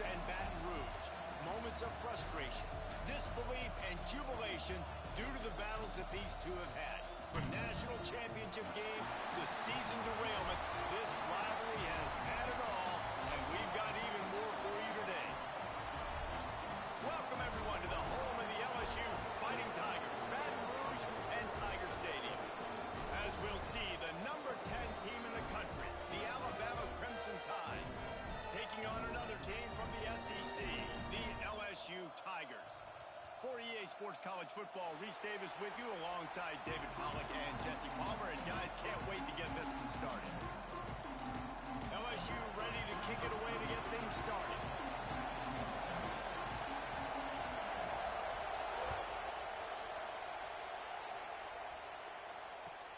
Tulsa and Baton Rouge. Moments of frustration, disbelief, and jubilation due to the battles that these two have had. From national championship games to season derailments, this rivalry has had it all, and we've got even more for you today. Welcome, everyone, to the home of the LSU Fighting Tigers, Baton Rouge and Tiger Stadium. As we'll see, the number 10 team in the country, the Alabama Crimson Tide, taking on another team from the SEC, the LSU Tigers. For EA Sports College Football, Reese Davis with you alongside David Pollack and Jesse Palmer. And guys, can't wait to get this one started. LSU ready to kick it away to get things started.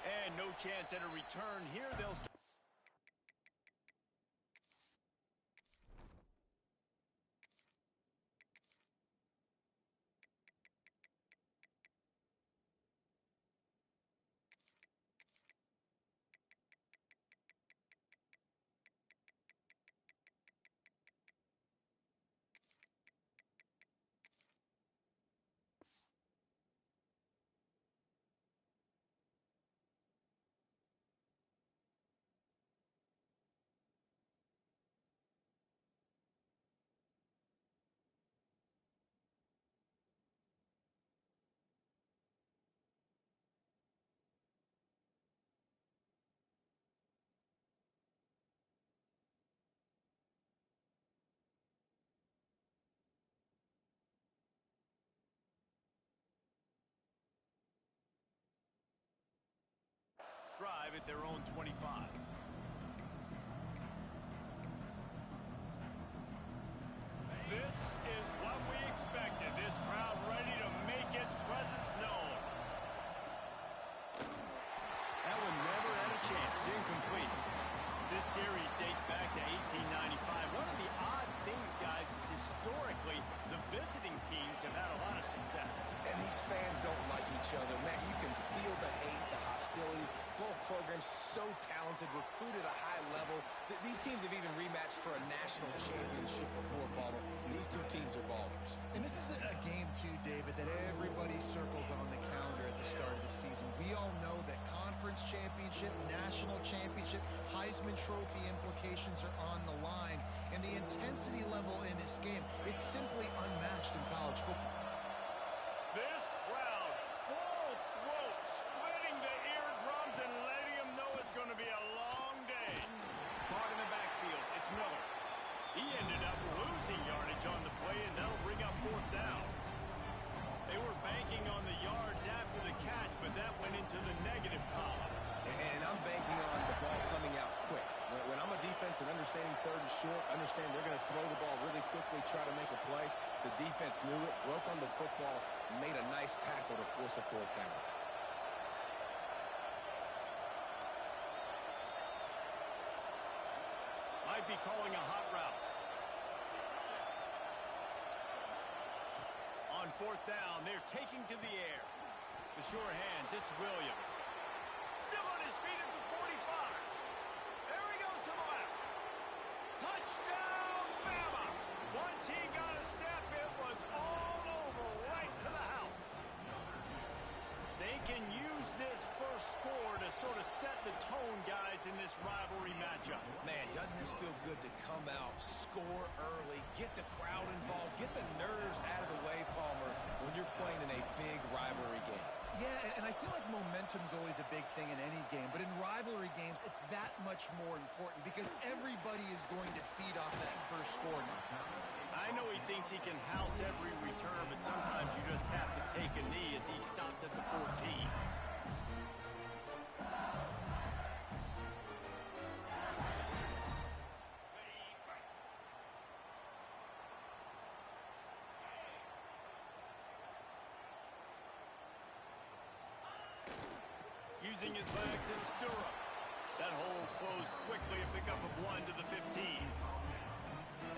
And no chance at a return here. They'll start. Drive at their own 25. This is what we expected. This crowd ready to make its presence known. That one never had a chance. Incomplete. This series dates back to 1895. One of the odd things, guys, is historically the visiting teams have had a lot of success. And these fans don't like each other. Man, you can feel the hate, the hostility. Both programs so talented, recruited at a high level. These teams have even rematched for a national championship before, Palmer. These two teams are ballers. And this is a game, too, David, that everybody circles on the calendar at the start of the season. We all know that conference championship, national championship, Heisman Trophy implications are on the line. And the intensity level in this game, it's simply unmatched in college football. This crowd, full throat, splitting the eardrums and letting them know it's going to be a long day. Caught in the backfield, it's Miller. He ended up losing yardage on the play, and that'll bring up fourth down. They were banking on the yards after the catch, but that went into the negative column. And I'm banking on the ball coming out quick. When I'm a defense and understanding third and short, understand they're going to throw the ball really quickly, try to make a play. The defense knew it, broke on the football, made a nice tackle to force a fourth down. Might be calling a hot route. On fourth down, they're taking to the air. The sure hands, it's Williams. Still on his feet at the 45. There he goes to the left. Touchdown, Bama! Once he got a step, it was all over, right to the house. They can use this first score to sort of set the tone, guys, in this rivalry matchup. Man, doesn't this feel good to come out, score early, get the crowd involved, get the nerves out of the way, Palmer, when you're playing in a big rivalry game. Yeah, and I feel like momentum's always a big thing in any game, but in rivalry games, it's that much more important because everybody is going to feed off that first score now. I know he thinks he can house every return, but sometimes you just have to take a knee as he stopped at the 14. Using his legs in stirrup. That hole closed quickly, a pickup of 1 to the 15.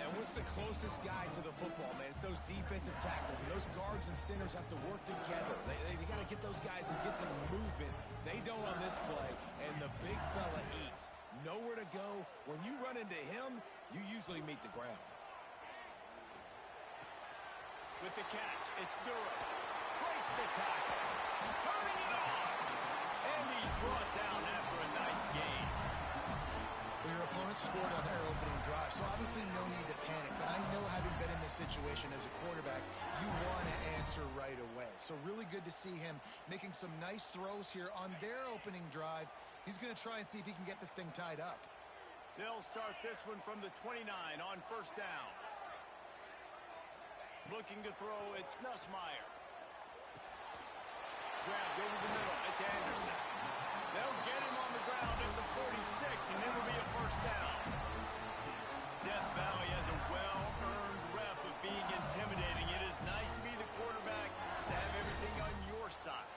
And what's the closest guy to the football, man? It's those defensive tackles, and those guards and centers have to work together. They got to get those guys and get some movement. They don't on this play, and the big fella eats. Nowhere to go. When you run into him, you usually meet the ground. with the catch. It's Durham. Breaks the tackle. Turning it on. And he's brought down after a nice gain. Well, your opponent scored on their opening drive, so obviously no need to panic. But I know, having been in this situation as a quarterback, you want to answer right away. So really good to see him making some nice throws here on their opening drive. He's going to try and see if he can get this thing tied up. They'll start this one from the 29 on first down. Looking to throw, it's Nussmeier. Grabbed over the middle, it's Anderson. They'll get him on the ground at the 46, and it'll be a first down. Death Valley has a well-earned rep of being intimidating. It is nice to be the quarterback, to have everything on your side.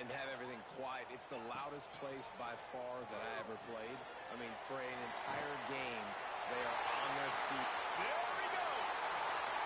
And have everything quiet. It's the loudest place by far that I ever played. I mean, for an entire game, they are on their feet. There he goes.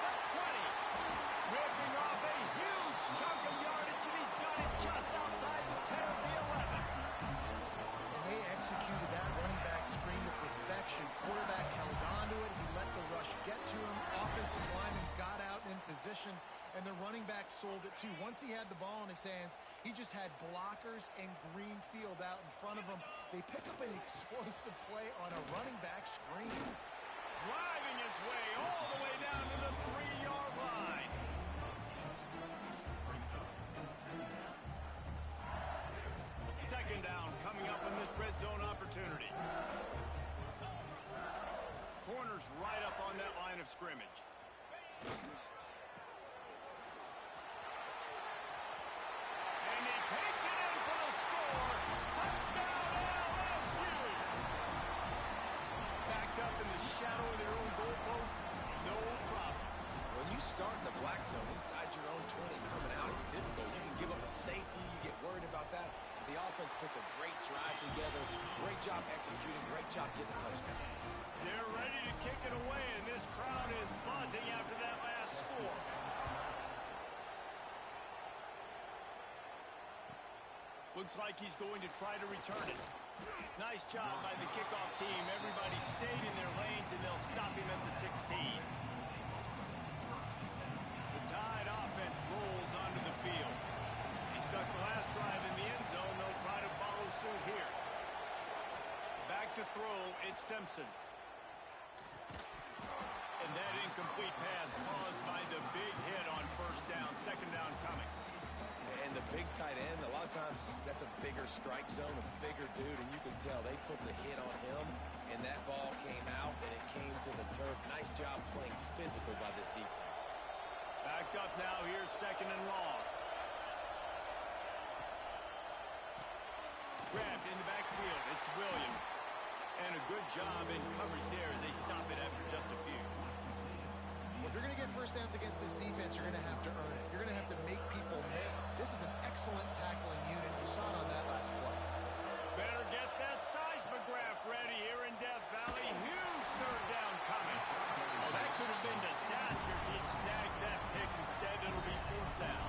The 20. Ripping off a huge chunk of yardage, and he's got it just outside the 10 of the 11. And they executed that running back screen to perfection. Quarterback held on to it. He let the rush get to him. Offensive lineman got out in position, and the running back sold it too. Once he had the ball in his hands, he just had blockers and green field out in front of him. They pick up an explosive play on a running back screen. Driving his way all the way down to the 3-yard line. Second down coming up in this red zone opportunity. Corners right up on that line of scrimmage. And he takes it in for the score. Touchdown LSU. Backed up in the shadow of their own goalpost, no problem. When you start in the black zone inside your own 20 coming out, it's difficult. You can give up a safety. You get worried about that. The offense puts a great drive together. Great job executing. Great job getting a touchdown. They're ready to kick it away, and this crowd is buzzing after that last score. Looks like he's going to try to return it. Nice job by the kickoff team. Everybody stayed in their lanes, and they'll stop him at the 16. The Tide offense rolls onto the field. He stuck the last drive in the end zone. They'll try to follow suit here. Back to throw, it's Simpson. And that incomplete pass caused by the big hit on first down. Second down coming. And the big tight end, a lot of times that's a bigger strike zone, a bigger dude, and you can tell they put the hit on him, and that ball came out, and it came to the turf. Nice job playing physical by this defense. Backed up now, here's second and long. Grabbed in the backfield, it's Williams. And a good job in coverage there as they stop it after just a few. Well, if you're going to get first downs against this defense, you're going to have to earn it. You're going to have to make people miss. This is an excellent tackling unit. You saw it on that last play. Better get that seismograph ready here in Death Valley. Huge third down coming. Well, that could have been disaster if he'd snagged that pick. Instead, it'll be fourth down.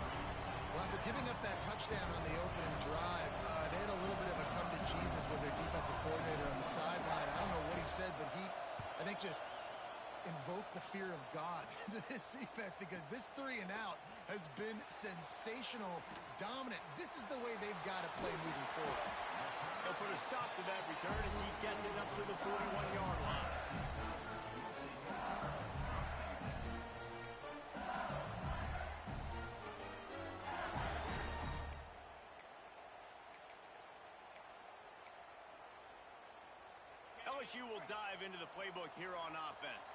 Well, after giving up that touchdown on the opening drive, they had a little bit of a come to Jesus with their defensive coordinator on the sideline. I don't know what he said, but he, I think, just invoked the fear of God into this defense, because this 3 and out has been sensational, dominant. This is the way they've got to play moving forward. They'll put a stop to that return as he gets it up to the 41-yard line. LSU will dive into the playbook here on offense.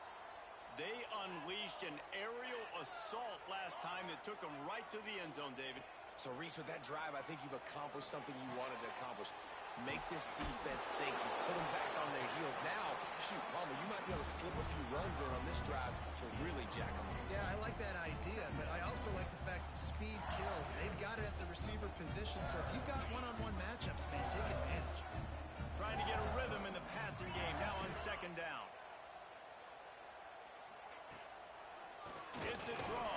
They unleashed an aerial assault last time that took them right to the end zone, David. So, Reese, with that drive, I think you've accomplished something you wanted to accomplish. Make this defense think. You put them back on their heels. Now, shoot, Palmer, you might be able to slip a few runs in on this drive to really jack them in. Yeah, I like that idea, but I also like the fact that speed kills. They've got it at the receiver position, so if you've got one-on-one matchups, man, take advantage. Trying to get a rhythm in the passing game now on second down. It's a draw.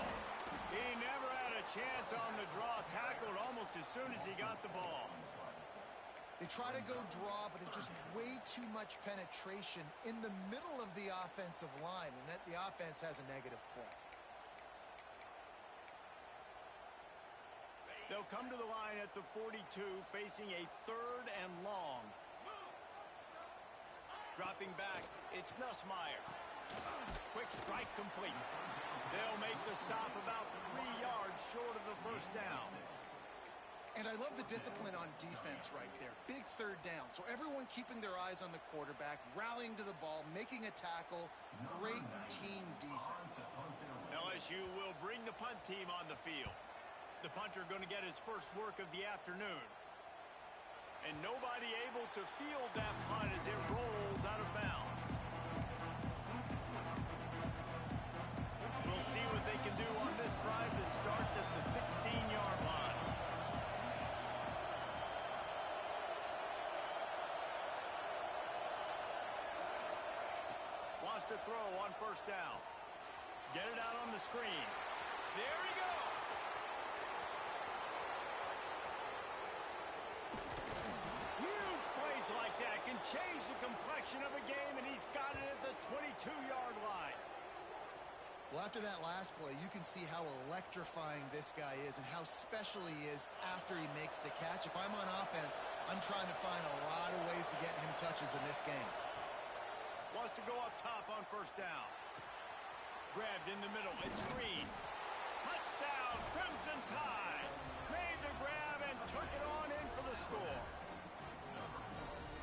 He never had a chance on the draw. Tackled almost as soon as he got the ball. They try to go draw, but there's just way too much penetration in the middle of the offensive line, and that the offense has a negative play. They'll come to the line at the 42, facing a 3rd and long. Dropping back, it's Nussmeier. Quick strike complete. They'll make the stop about 3 yards short of the first down. And I love the discipline on defense right there. Big 3rd down. So everyone keeping their eyes on the quarterback, rallying to the ball, making a tackle. Great team defense. LSU will bring the punt team on the field. The punter going to get his first work of the afternoon. And nobody able to field that punt as it rolls out of bounds. We'll see what they can do on this drive that starts at the 16-yard line. Wants to throw on first down. Get it out on the screen. There he goes. Huge plays like that can change the complexion of a game, and he's got it at the 22-yard line. Well, after that last play, you can see how electrifying this guy is and how special he is after he makes the catch. If I'm on offense, I'm trying to find a lot of ways to get him touches in this game. Wants to go up top on first down. Grabbed in the middle. It's Green. Touchdown, Crimson Tide. Made the grab and took it on in for the score.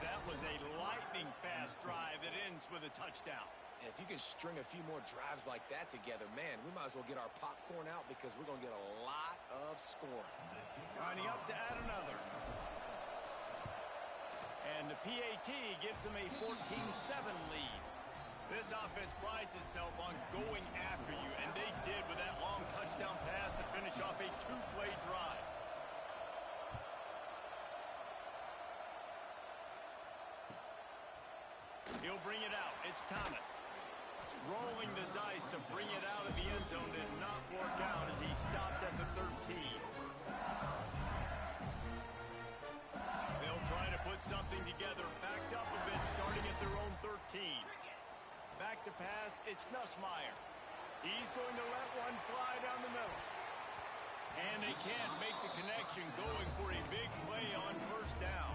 That was a lightning-fast drive that ends with a touchdown. And if you can string a few more drives like that together, man, we might as well get our popcorn out because we're going to get a lot of scoring. Lining up to add another. And the PAT gives them a 14-7 lead. This offense prides itself on going after you, and they did with that long touchdown pass to finish off a 2-play drive. He'll bring it out. It's Thomas. Rolling the dice to bring it out of the end zone did not work out as he stopped at the 13. They'll try to put something together, backed up a bit, starting at their own 13. Back to pass, it's Nussmeier. He's going to let one fly down the middle. And they can't make the connection, going for a big play on first down.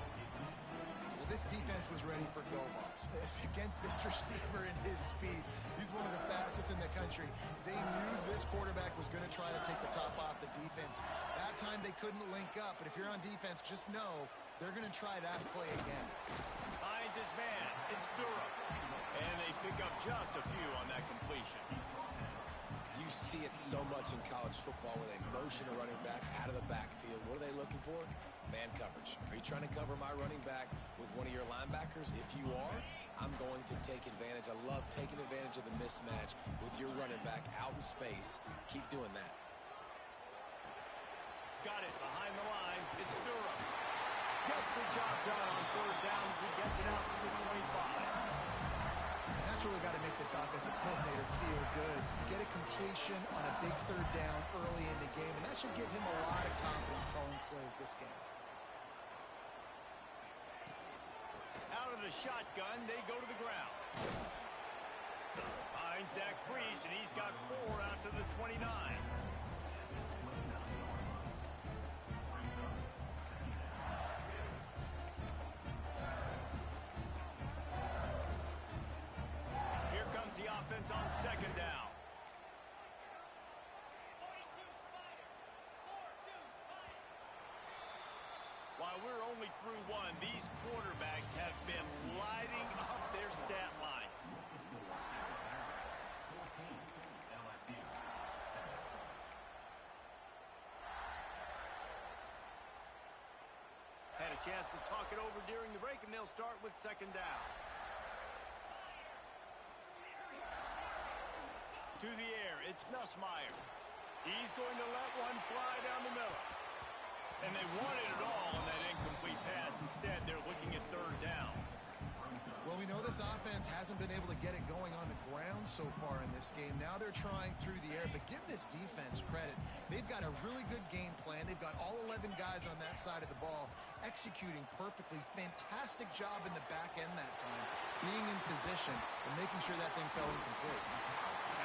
Well, this defense was ready for go balls against this receiver and his speed. He's one of the fastest in the country. They knew this quarterback was going to try to take the top off the defense. That time they couldn't link up, but if you're on defense, just know they're going to try that play again. Finds his man. It's Durham. And they pick up just a few on that completion. You see it so much in college football where they motion a running back out of the backfield. What are they looking for? Man coverage. Are you trying to cover my running back with one of your linebackers? If you are, I'm going to take advantage. I love taking advantage of the mismatch with your running back out in space. Keep doing that. Got it behind the line. It's Durham. Gets the job done on third down as he gets it out to the 25. And that's really got to make this offensive coordinator feel good. Get a completion on a big third down early in the game, and that should give him a lot of confidence calling plays this game. Out of the shotgun, they go to the ground. Finds that crease, and he's got 4 out to the 29. Here comes the offense on second down. While we're only through one, these quarterbacks have been lighting up their stat lines. Had a chance to talk it over during the break, and they'll start with second down. To the air, it's Nussmeier. He's going to let one fly down the middle. And they wanted it all on that incomplete pass. Instead, they're looking at third down. Well, we know this offense hasn't been able to get it going on the ground so far in this game. Now they're trying through the air, but give this defense credit. They've got a really good game plan. They've got all 11 guys on that side of the ball executing perfectly. Fantastic job in the back end that time, being in position and making sure that thing fell incomplete.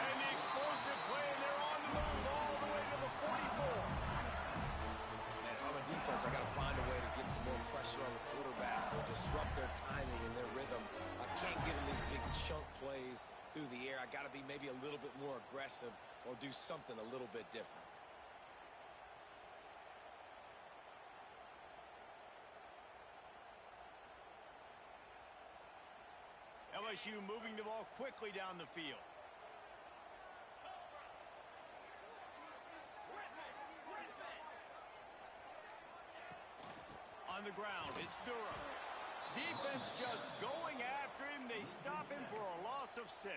And the explosive play, and they're on the move all the way to the 44. Man, defense, I got to find a way to get some more pressure on the quarterback or disrupt their timing and their rhythm. I can't give them these big chunk plays through the air. I got to be maybe a little bit more aggressive or do something a little bit different. LSU moving the ball quickly down the field. On the ground, it's Durham. Defense just going after him. They stop him for a loss of 6.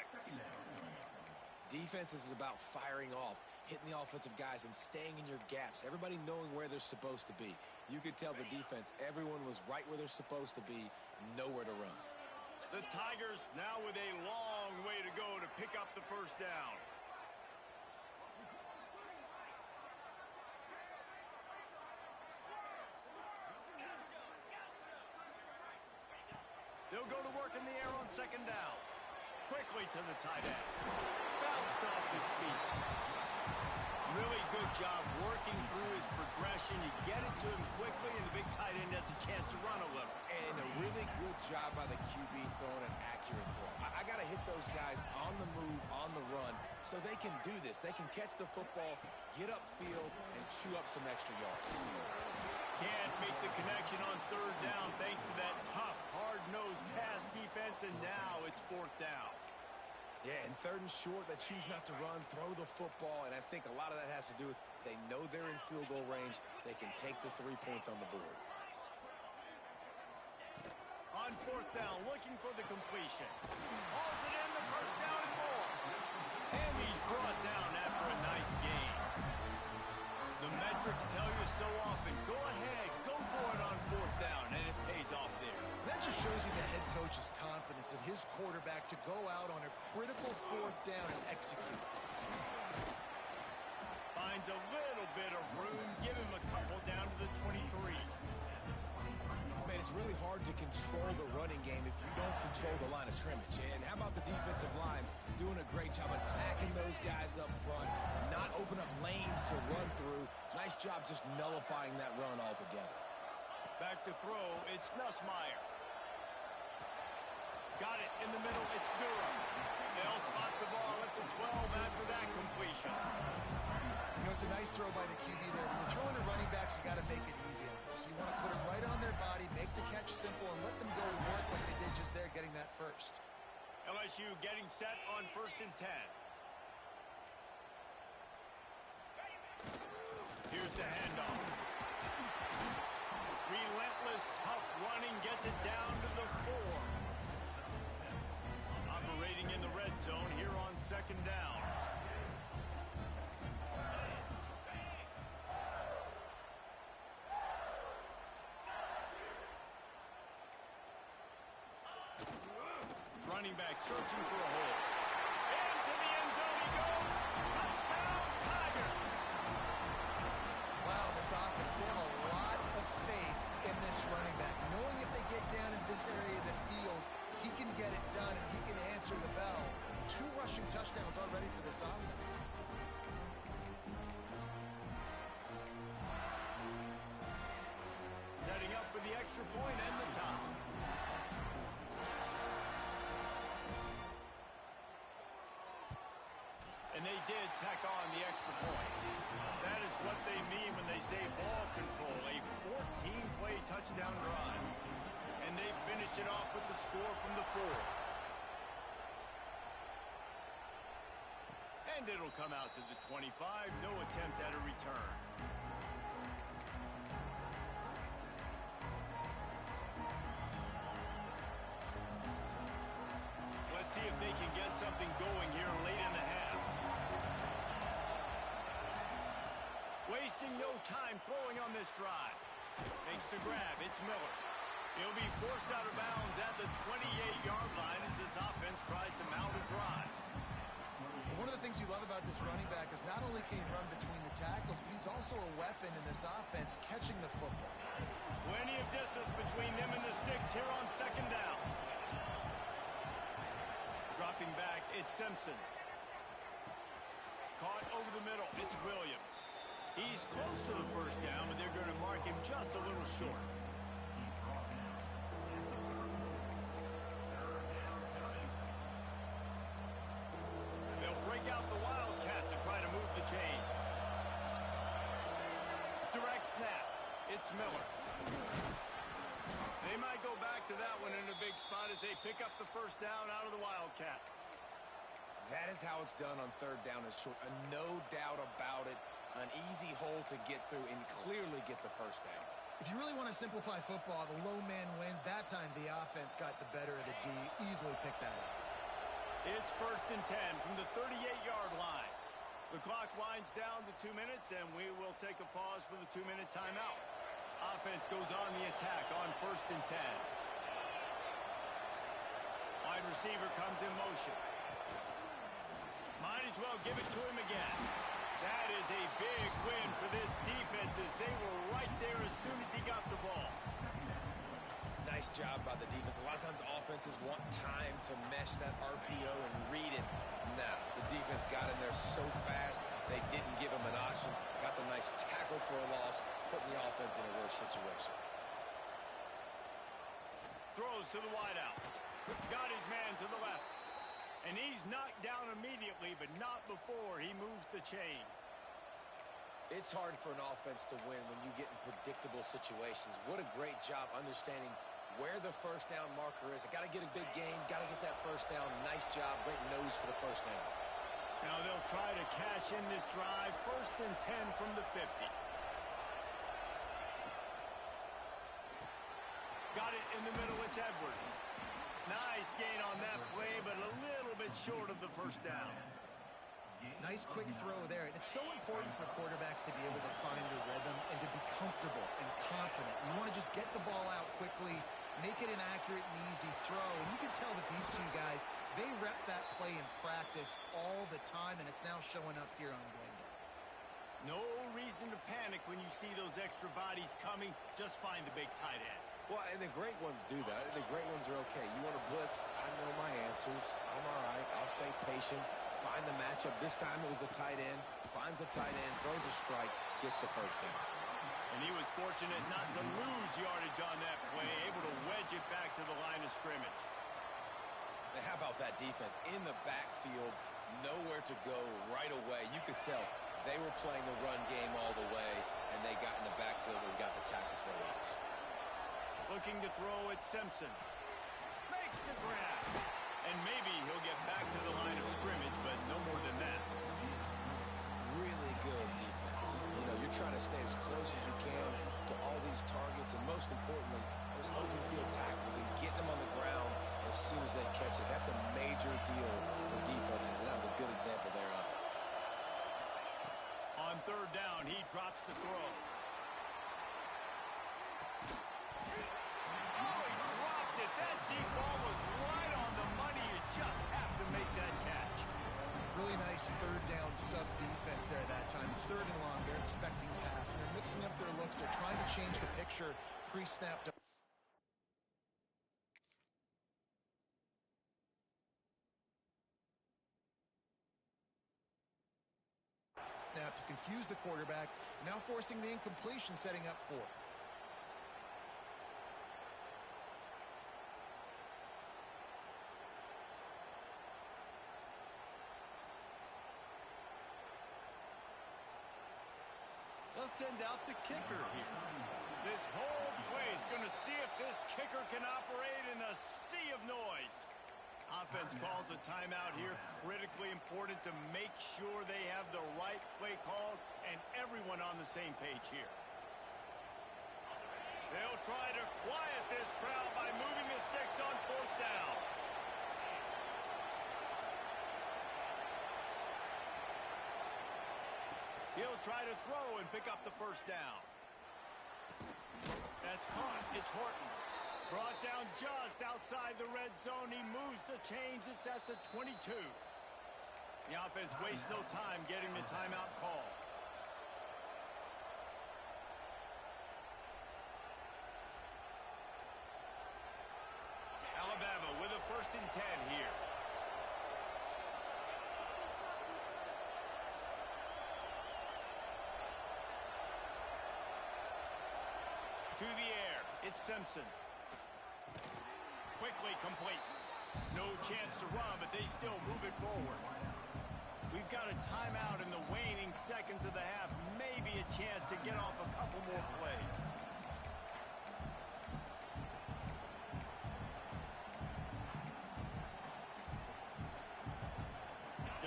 Defense is about firing off, hitting the offensive guys and staying in your gaps. Everybody knowing where they're supposed to be. You could tell the defense, everyone was right where they're supposed to be, nowhere to run. The Tigers now with a long way to go to pick up the first down. They'll go to work in the air on second down. Quickly to the tight end. Bounced off his feet. Really good job working through his progression. You get it to him quickly, and the big tight end has a chance to run a little. And a really good job by the QB throwing an accurate throw. I got to hit those guys on the move, on the run, so they can do this. They can catch the football, get upfield, and chew up some extra yards. Can't make the connection on third down thanks to that tough, hard-nosed pass defense, and now it's fourth down. Yeah, and third and short, they choose not to run, throw the football, and I think a lot of that has to do with they know they're in field goal range. They can take the 3 points on the board. On fourth down, looking for the completion. Hauls it in, the first down and more. And he's brought down after a nice gain. The metrics tell you so often, go ahead, go for it on fourth down, and it pays off there. That just shows you the head coach's confidence in his quarterback to go out on a critical fourth down and execute. Finds a little bit of room, give him a couple down to the 23. Man, it's really hard to control the running game if you don't control the line of scrimmage. And how about the defensive line doing a great job attacking those guys up front, not open up lanes to run through. Nice job just nullifying that run altogether. Back to throw, it's Nussmeier. Got it in the middle, it's Durham. They'll spot the ball at the 12 after that completion. You know, it's a nice throw by the QB there. When you're throwing to running backs, you got to make it easy on them. So you want to put them right on their body, make the catch simple, and let them go to work like they did just there, getting that first. LSU getting set on 1st and 10. Here's the handoff. Relentless, tough running gets it down to the 4. Operating in the red zone here on second down. Running back searching for a hole. Into the end zone he goes. Touchdown, Tiger. Wow, this offense, they have a lot of faith in this running back. Knowing if they get down in this area of the field, he can get it done and he can answer the bell. 2 rushing touchdowns already for this offense. Setting up for the extra point and the top. And they did tack on the extra point. That is what they mean when they say ball control. A 14-play touchdown drive. And they finish it off with the score from the 4. And it'll come out to the 25. No attempt at a return. Let's see if they can get something going here late in the half. Wasting no time throwing on this drive. Makes the grab. It's Miller. He'll be forced out of bounds at the 28-yard line as this offense tries to mount a drive. One of the things you love about this running back is not only can he run between the tackles, but he's also a weapon in this offense catching the football. Plenty of distance between them and the sticks here on second down. Dropping back, it's Simpson. Caught over the middle, it's Williams. He's close to the first down, but they're going to mark him just a little short. They'll break out the Wildcat to try to move the chains. Direct snap. It's Miller. They might go back to that one in a big spot as they pick up the first down out of the Wildcat. That is how it's done on third down and short. No doubt about it. An easy hole to get through and clearly get the first down. If you really want to simplify football, the low man wins. That time the offense got the better of the D. Easily picked that up. It's 1st and 10 from the 38-yard line. The clock winds down to 2 minutes, and we will take a pause for the 2-minute timeout. Offense goes on the attack on 1st and 10. Wide receiver comes in motion. Might as well give it to him again. That is a big win for this defense as they were right there as soon as he got the ball. Nice job by the defense. A lot of times offenses want time to mesh that RPO and read it. Nah, the defense got in there so fast, they didn't give him an option. Got the nice tackle for a loss, putting the offense in a worse situation. Throws to the wideout. Got his man to the left. And he's knocked down immediately, but not before he moves the chains. It's hard for an offense to win when you get in predictable situations. What a great job understanding where the first down marker is. I got to get a big gain, got to get that first down. Nice job, great nose for the first down. Now they'll try to cash in this drive. 1st and 10 from the 50. Got it in the middle, it's Edwards. Nice gain on that play, but a little bit short of the first down. Nice quick throw there. And it's so important for quarterbacks to be able to find their rhythm and to be comfortable and confident. You want to just get the ball out quickly, make it an accurate and easy throw. And you can tell that these two guys, they rep that play in practice all the time, and it's now showing up here on game day. No reason to panic when you see those extra bodies coming. Just find the big tight end. Well, and the great ones do that. The great ones are okay. You want to blitz, I know my answers. I'm all right. I'll stay patient, find the matchup. This time it was the tight end. Finds the tight end, throws a strike, gets the first down. And he was fortunate not to lose yardage on that play, able to wedge it back to the line of scrimmage. Now, how about that defense? In the backfield, nowhere to go right away. You could tell they were playing the run game all the way, and they got in the backfield and got the tackle for a loss. Looking to throw at Simpson. Makes the grab. And maybe he'll get back to the line of scrimmage, but no more than that. Really good defense. You know, you're trying to stay as close as you can to all these targets, and most importantly, those open field tackles and getting them on the ground as soon as they catch it. That's a major deal for defenses, and that was a good example there of it. On 3rd down, he drops to throw. That deep ball was right on the money. You just have to make that catch. Really nice 3rd down sub-defense there that time. It's 3rd and long. They're expecting pass. And they're mixing up their looks. They're trying to change the picture pre-snap. Snap to confuse the quarterback. Now forcing the incompletion, setting up 4th. They'll send out the kicker here. This whole play is going to see if this kicker can operate in the sea of noise. Offense calls a timeout here. Critically important to make sure they have the right play called and everyone on the same page here. They'll try to quiet this crowd by moving the sticks on 4th down. He'll try to throw and pick up the first down. That's caught. It's Horton. Brought down just outside the red zone. He moves the chains. It's at the 22. The offense wastes no time getting the timeout call. Alabama with a 1st and 10 here. To the air. It's Simpson. Quickly complete. No chance to run, but they still move it forward. We've got a timeout in the waning seconds of the half. Maybe a chance to get off a couple more plays.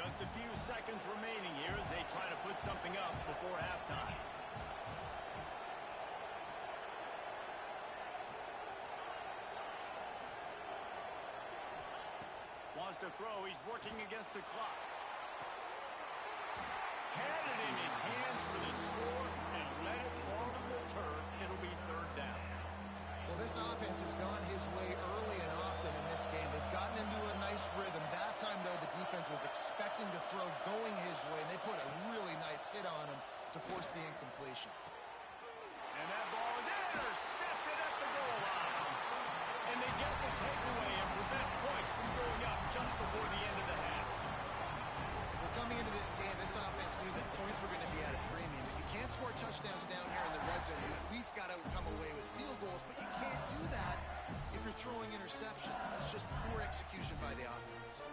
Just a few seconds remaining here as they try to put something up before halftime. Wants to throw. He's working against the clock. Had it in his hands for the score and let it fall to the turf. It'll be third down. Well, this offense has gone his way early and often in this game. They've gotten into a nice rhythm. That time, though, the defense was expecting to throw going his way, and they put a really nice hit on him to force the incompletion. And that ball is intercepted at the goal line. And they get the takeaway and prevent points from going up just before the end of the half. Well, coming into this game, this offense knew that points were going to be at a premium. If you can't score touchdowns down here in the red zone, you at least got to come away with field goals, but you can't do that if you're throwing interceptions. That's just poor execution by the offense.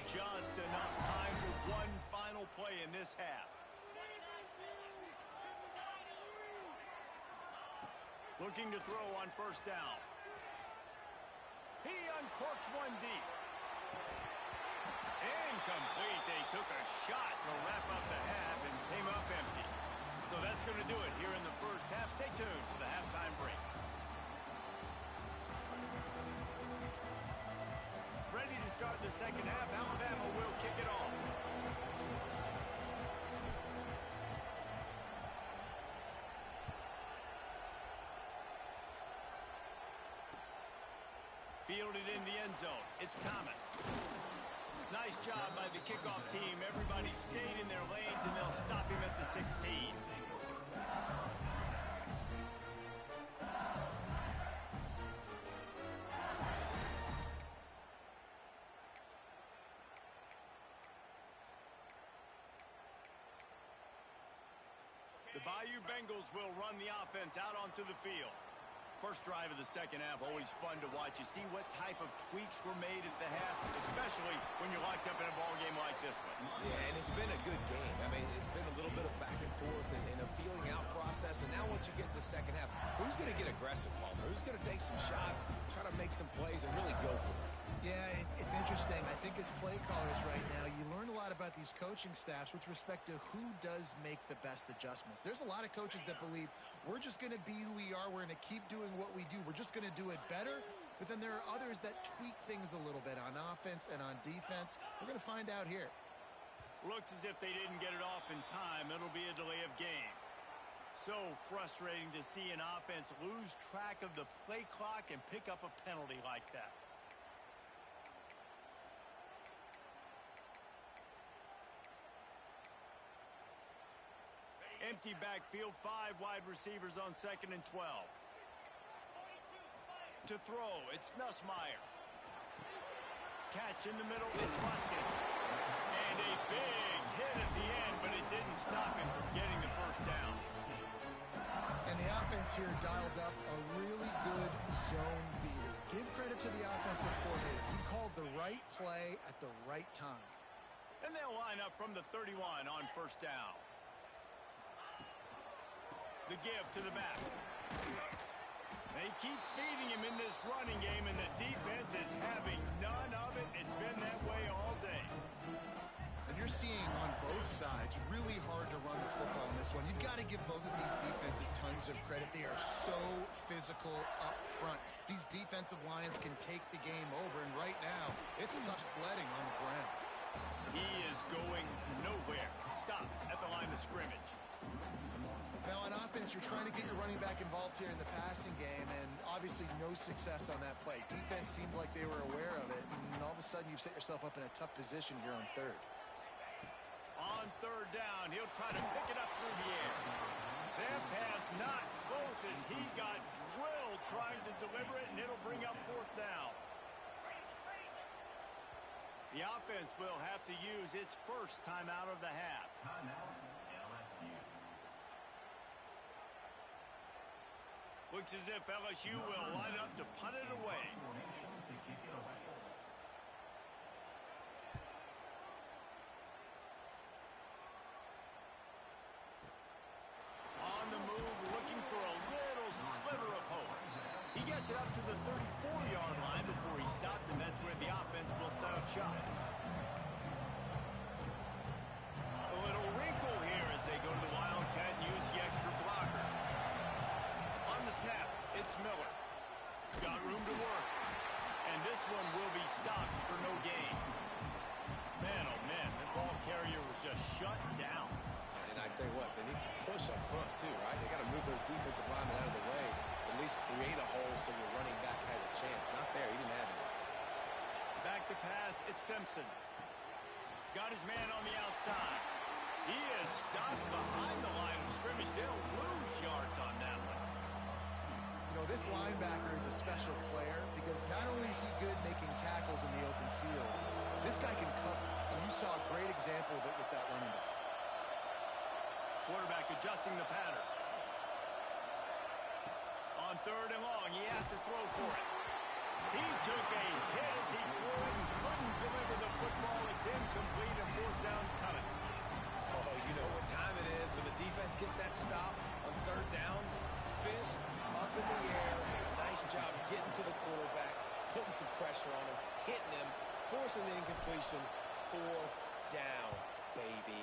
Just enough time for one final play in this half. Looking to throw on first down. He uncorks one deep. Incomplete. They took a shot to wrap up the half and came up empty. So that's going to do it here in the first half. Stay tuned for the halftime break. Ready to start the second half. Alabama will kick it off. Fielded in the end zone. It's Thomas. Nice job by the kickoff team. Everybody stayed in their lanes, and they'll stop him at the 16. The Bayou Bengals will run the offense out onto the field. First drive of the second half, always fun to watch. You see what type of tweaks were made at the half, especially when you're locked up in a ball game like this one. Yeah, and it's been a good game. I mean, it's been a little bit of back and forth and a feeling out process. And now once you get to the second half, who's going to get aggressive, Palmer? Who's going to take some shots, try to make some plays, and really go for it? Yeah, it's interesting. I think as play callers right now, you learn a lot about these coaching staffs with respect to who does make the best adjustments. There's a lot of coaches that believe we're just going to be who we are. We're going to keep doing what we do. We're just going to do it better. But then there are others that tweak things a little bit on offense and on defense. We're going to find out here. Looks as if they didn't get it off in time. It'll be a delay of game. So frustrating to see an offense lose track of the play clock and pick up a penalty like that. Empty backfield, 5 wide receivers on 2nd and 12. To throw, it's Nussmeier. Catch in the middle, it's Watkins. And a big hit at the end, but it didn't stop him from getting the first down. And the offense here dialed up a really good zone beater. Give credit to the offensive coordinator. He called the right play at the right time. And they'll line up from the 31 on first down. The give to the back. They keep feeding him in this running game, and the defense is having none of it. It's been that way all day. And you're seeing on both sides really hard to run the football in this one. You've got to give both of these defenses tons of credit. They are so physical up front. These defensive lines can take the game over, and right now, it's tough sledding on the ground. He is going nowhere. Stop at the line of scrimmage. Now, on offense, you're trying to get your running back involved here in the passing game, and obviously no success on that play. Defense seemed like they were aware of it, and all of a sudden you've set yourself up in a tough position here on third. On third down, he'll try to pick it up through the air. That pass not close as he got drilled trying to deliver it, and it'll bring up fourth down. The offense will have to use its first timeout of the half. Looks as if LSU will line up to punt it away. On the move, looking for a little sliver of hope. He gets it up to the 34-yard line before he stopped, and that's where the offense will set up shop. A little wrinkle here as they go to the Wildcat and use the extra blocker. On the snap, it's Miller. Got room to work. And this one will be stopped for no gain. Man, oh man, that ball carrier was just shut down. And I tell you what, they need some push up front too, right? They got to move those defensive linemen out of the way. At least create a hole so your running back has a chance. Not there, he didn't have it. Back to pass, it's Simpson. Got his man on the outside. He is stopped behind the line of scrimmage. They'll lose yards on that one. You know, this linebacker is a special player because not only is he good making tackles in the open field, this guy can cover. And you saw a great example of it with that running back. Quarterback adjusting the pattern. On 3rd and long, he has to throw for it. He took a hit as he threw it and couldn't deliver the football. It's incomplete and 4th down's coming. Oh, you know what time it is when the defense gets that stop on 3rd down. Fist up in the air. Nice job getting to the quarterback, putting some pressure on him, hitting him, forcing the incompletion. 4th down, baby.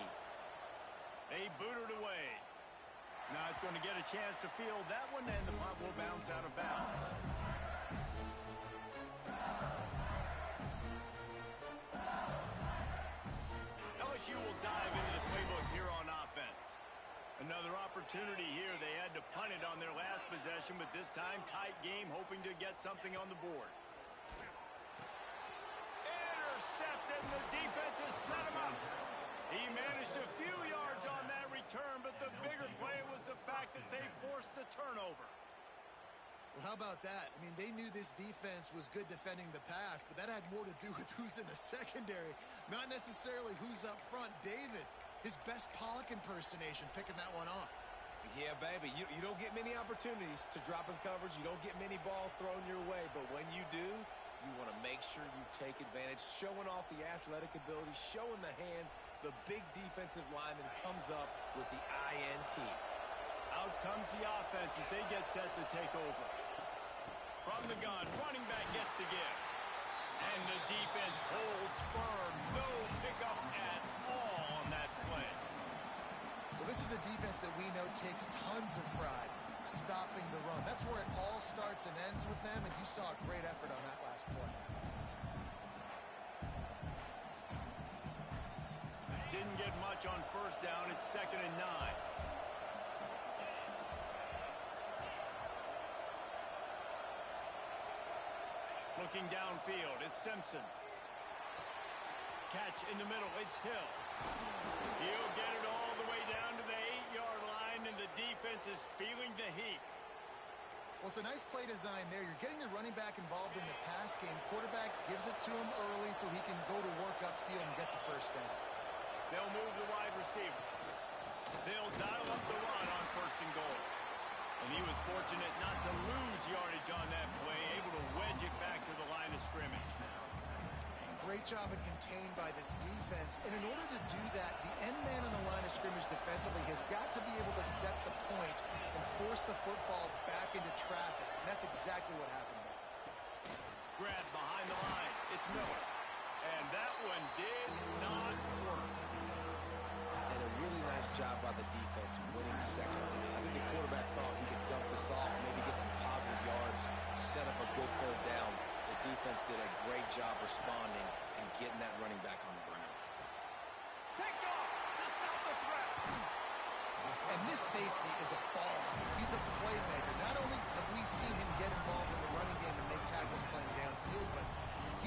They booted away. Not going to get a chance to field that one, and the punt will bounce out of bounds. LSU will dive into the playbook here on offense. Another opportunity here. They had to punt it on their last possession, but this time tight game, hoping to get something on the board. Intercepted, and the defense has set him up. He managed a few yards on that return, but the bigger play was the fact that they forced the turnover. Well, how about that? I mean, they knew this defense was good defending the pass, but that had more to do with who's in the secondary, not necessarily who's up front. David, his best Pollock impersonation, picking that one off. Yeah, baby, you don't get many opportunities to drop in coverage. You don't get many balls thrown your way, but when you do, you want to make sure you take advantage, showing off the athletic ability, showing the hands. The big defensive lineman comes up with the INT. Out comes the offense as they get set to take over. From the gun, running back gets to give. And the defense holds firm. No pickup at all on that play. Well, this is a defense that we know takes tons of pride stopping the run. That's where it all starts and ends with them, and you saw a great effort on that last play. Didn't get much on 1st down. It's 2nd and 9. Looking downfield, it's Simpson. Catch in the middle, it's Hill. He'll get it all the way down to the 8-yard line, and the defense is feeling the heat. Well, it's a nice play design there. You're getting the running back involved in the pass game. Quarterback gives it to him early so he can go to work upfield and get the 1st down. They'll move the wide receiver. They'll dial up the run on 1st and goal. And he was fortunate not to lose yardage on that play, able to wedge it back to the line of scrimmage. Great job and contained by this defense. And in order to do that, the end man on the line of scrimmage defensively has got to be able to set the point and force the football back into traffic. And that's exactly what happened there. Grab behind the line. It's Miller. And that one did not work. And a really nice job by the defense winning 2nd down. I think the quarterback thought he could dump this off, maybe get some positive yards, set up a good 3rd down. The defense did a great job responding and getting that running back on the ground. Picked off to stop the threat. And this safety is a ball hawk. He's a playmaker. Not only have we seen him get involved in the running game and make tackles playing downfield, but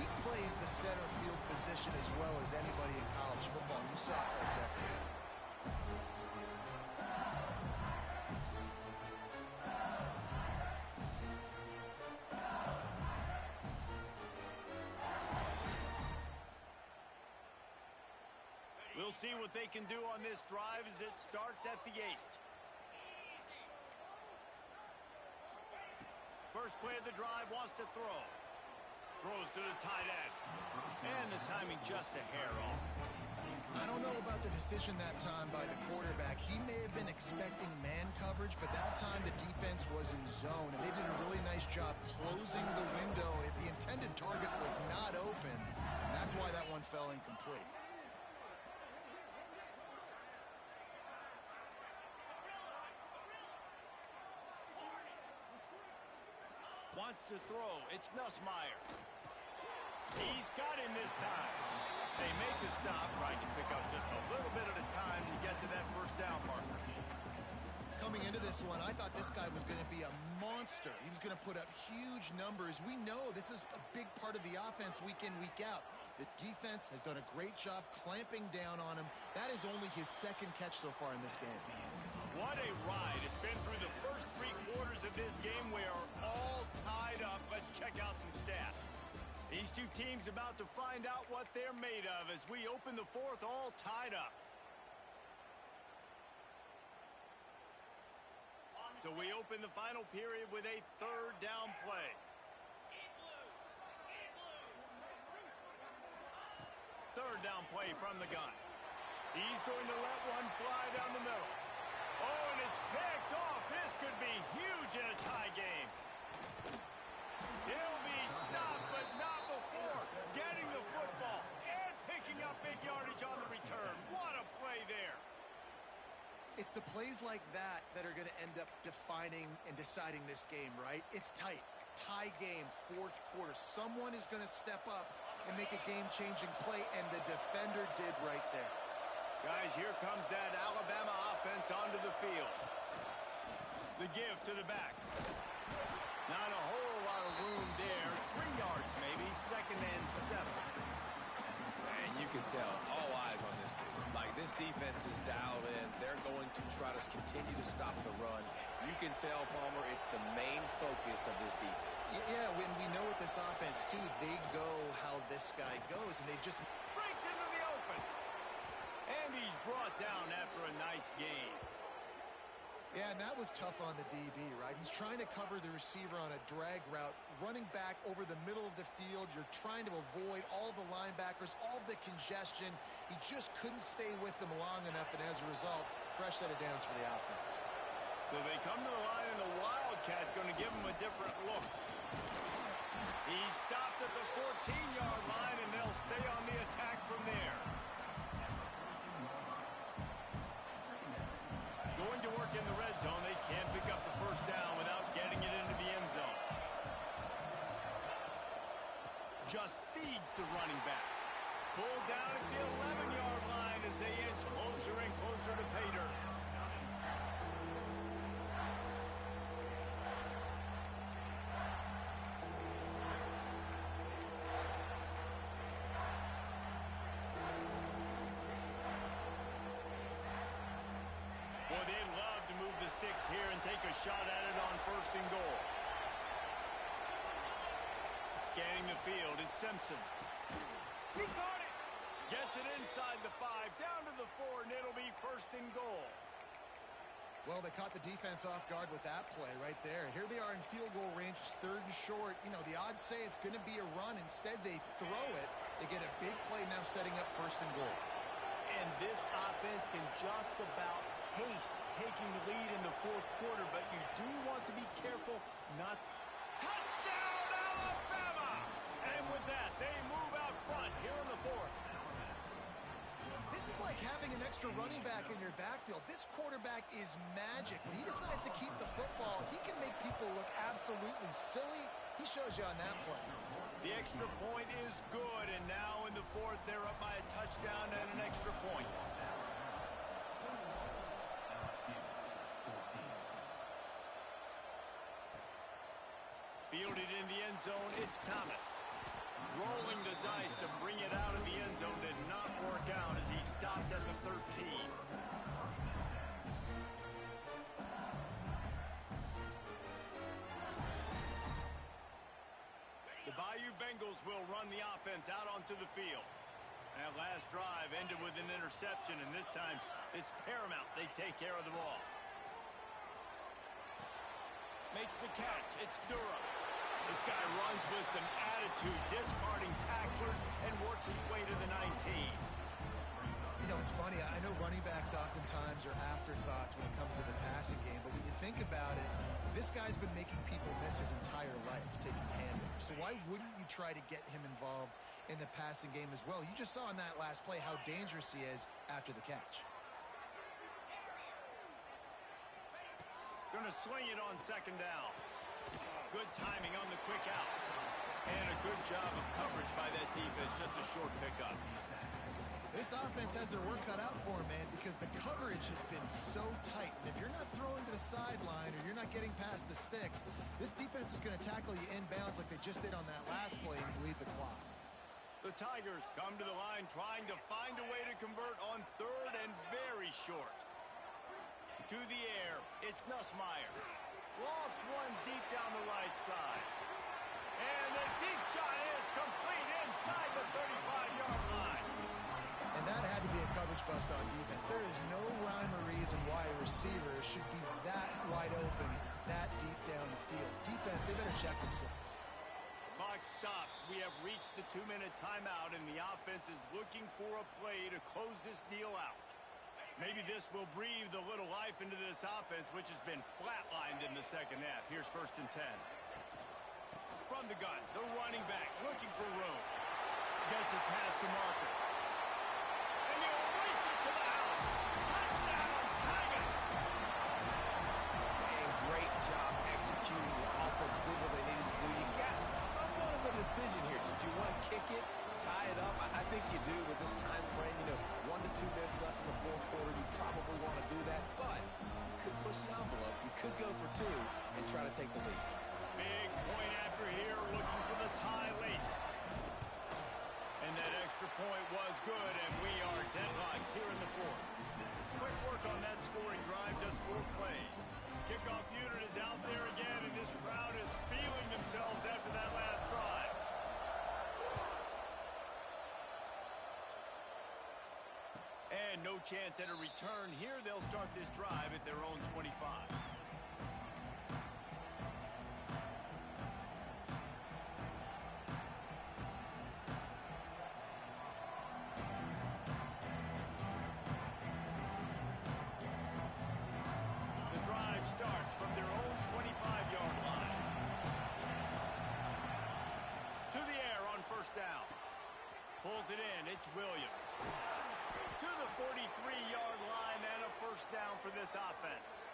he plays the center field position as well as anybody in college football. You saw it right there. We'll see what they can do on this drive as it starts at the 8. first play of the drive, wants to throw. Throws to the tight end. And the timing just a hair off. I don't know about the decision that time by the quarterback. He may have been expecting man coverage, but that time the defense was in zone, and they did a really nice job closing the window. The intended target was not open, and that's why that one fell incomplete. Wants to throw. It's Nussmeier. He's got him this time. They make the stop, trying to pick up just a little bit at a time to get to that first down marker. Coming into this one, I thought this guy was going to be a monster. He was going to put up huge numbers. We know this is a big part of the offense week in, week out. The defense has done a great job clamping down on him. That is only his second catch so far in this game. What a ride. It's been through the first 3 quarters of this game. We are all tied up. Let's check out some stats. These two teams about to find out what they're made of as we open the fourth all tied up. So we open the final period with a third down play. Third down play from the gun. He's going to let one fly down the middle. Oh, and it's picked off. This could be huge in a tie game. He'll be stopped, but not before getting the football and picking up big yardage on the return. What a play there. It's the plays like that that are going to end up defining and deciding this game, right? It's tight. Tie game, fourth quarter. Someone is going to step up and make a game-changing play, and the defender did right there. Guys, here comes that Alabama offense onto the field. The give to the back. Not a whole lot of room there. 3 yards maybe, second and 7. And you can tell, all eyes on this dude. Like, this defense is dialed in. They're going to try to continue to stop the run. You can tell, Palmer, it's the main focus of this defense. Yeah, when we know with this offense, too, they go how this guy goes, and they just... Breaks into the open. And he's brought down after a nice gain. Yeah, and that was tough on the DB, right? He's trying to cover the receiver on a drag route, running back over the middle of the field. You're trying to avoid all the linebackers, all the congestion. He just couldn't stay with them long enough, and as a result, fresh set of downs for the offense. So they come to the line, and the Wildcat going to give him a different look. He's stopped at the 14-yard line, and they'll stay on the attack from there. Going to work in the red zone. They can't pick up the first down without getting it into the end zone. Just feeds the running back. Pulled down at the 11-yard line as they inch closer and closer to pay dirt. Boy, they'd love to move the sticks here and take a shot at it on first and goal. Scanning the field, it's Simpson. He caught it! Gets it inside the 5, down to the 4, and it'll be first and goal. Well, they caught the defense off guard with that play right there. Here they are in field goal range. It's third and short. You know, the odds say it's going to be a run. Instead, they throw it. They get a big play now setting up first and goal. And this offense can just about taste taking the lead in the fourth quarter, but you do want to be careful not... Touchdown, Alabama! And with that, they move out front here in the fourth. This is like having an extra running back in your backfield. This quarterback is magic. When he decides to keep the football, he can make people look absolutely silly. He shows you on that play. The extra point is good, and now in the fourth, they're up by a touchdown and an extra point. Fielded in the end zone, it's Thomas. Rolling the dice to bring it out of the end zone did not work out as he stopped at the 13. The Bayou Bengals will run the offense out onto the field. That last drive ended with an interception, and this time it's paramount they take care of the ball. Makes the catch. It's Durham. This guy runs with some attitude, discarding tacklers, and works his way to the 19. You know, it's funny. I know running backs oftentimes are afterthoughts when it comes to the passing game, but when you think about it, this guy's been making people miss his entire life taking handoffs. So why wouldn't you try to get him involved in the passing game as well? You just saw in that last play how dangerous he is after the catch. Going to swing it on second down. Good timing on the quick out. And a good job of coverage by that defense. Just a short pickup. This offense has their work cut out for them, man, because the coverage has been so tight. And if you're not throwing to the sideline or you're not getting past the sticks, this defense is going to tackle you inbounds like they just did on that last play and bleed the clock. The Tigers come to the line trying to find a way to convert on third and very short. To the air, it's Nussmeier. Lost one deep down the right side. And the deep shot is complete inside the 35-yard line. And that had to be a coverage bust on defense. There is no rhyme or reason why a receiver should be that wide open, that deep down the field. Defense, they better check themselves. Clock stops. We have reached the 2-minute timeout, and the offense is looking for a play to close this deal out. Maybe this will breathe a little life into this offense, which has been flatlined in the second half. Here's 1st and 10. From the gun, the running back looking for room. Gets it past the marker. And he'll race it to the house. Touchdown, Tigers! And great job executing. The offense did what they needed to do. You got somewhat of a decision here. Did you want to kick it, tie it up? I think you do with this time frame. 1 to 2 minutes left in the fourth quarter. You probably want to do that, but you could push the envelope. You could go for 2 and try to take the lead. Big point after here, looking for the tie late. And that extra point was good, and we are deadlocked here in the fourth. Quick work on that scoring drive, just 4 plays. Kickoff unit is out there again, and this crowd is feeling themselves after that last drive. And no chance at a return here. They'll start this drive at their own 25. The drive starts from their own 25-yard line. To the air on 1st down. Pulls it in. It's Williams. To the 43-yard line and a 1st down for this offense.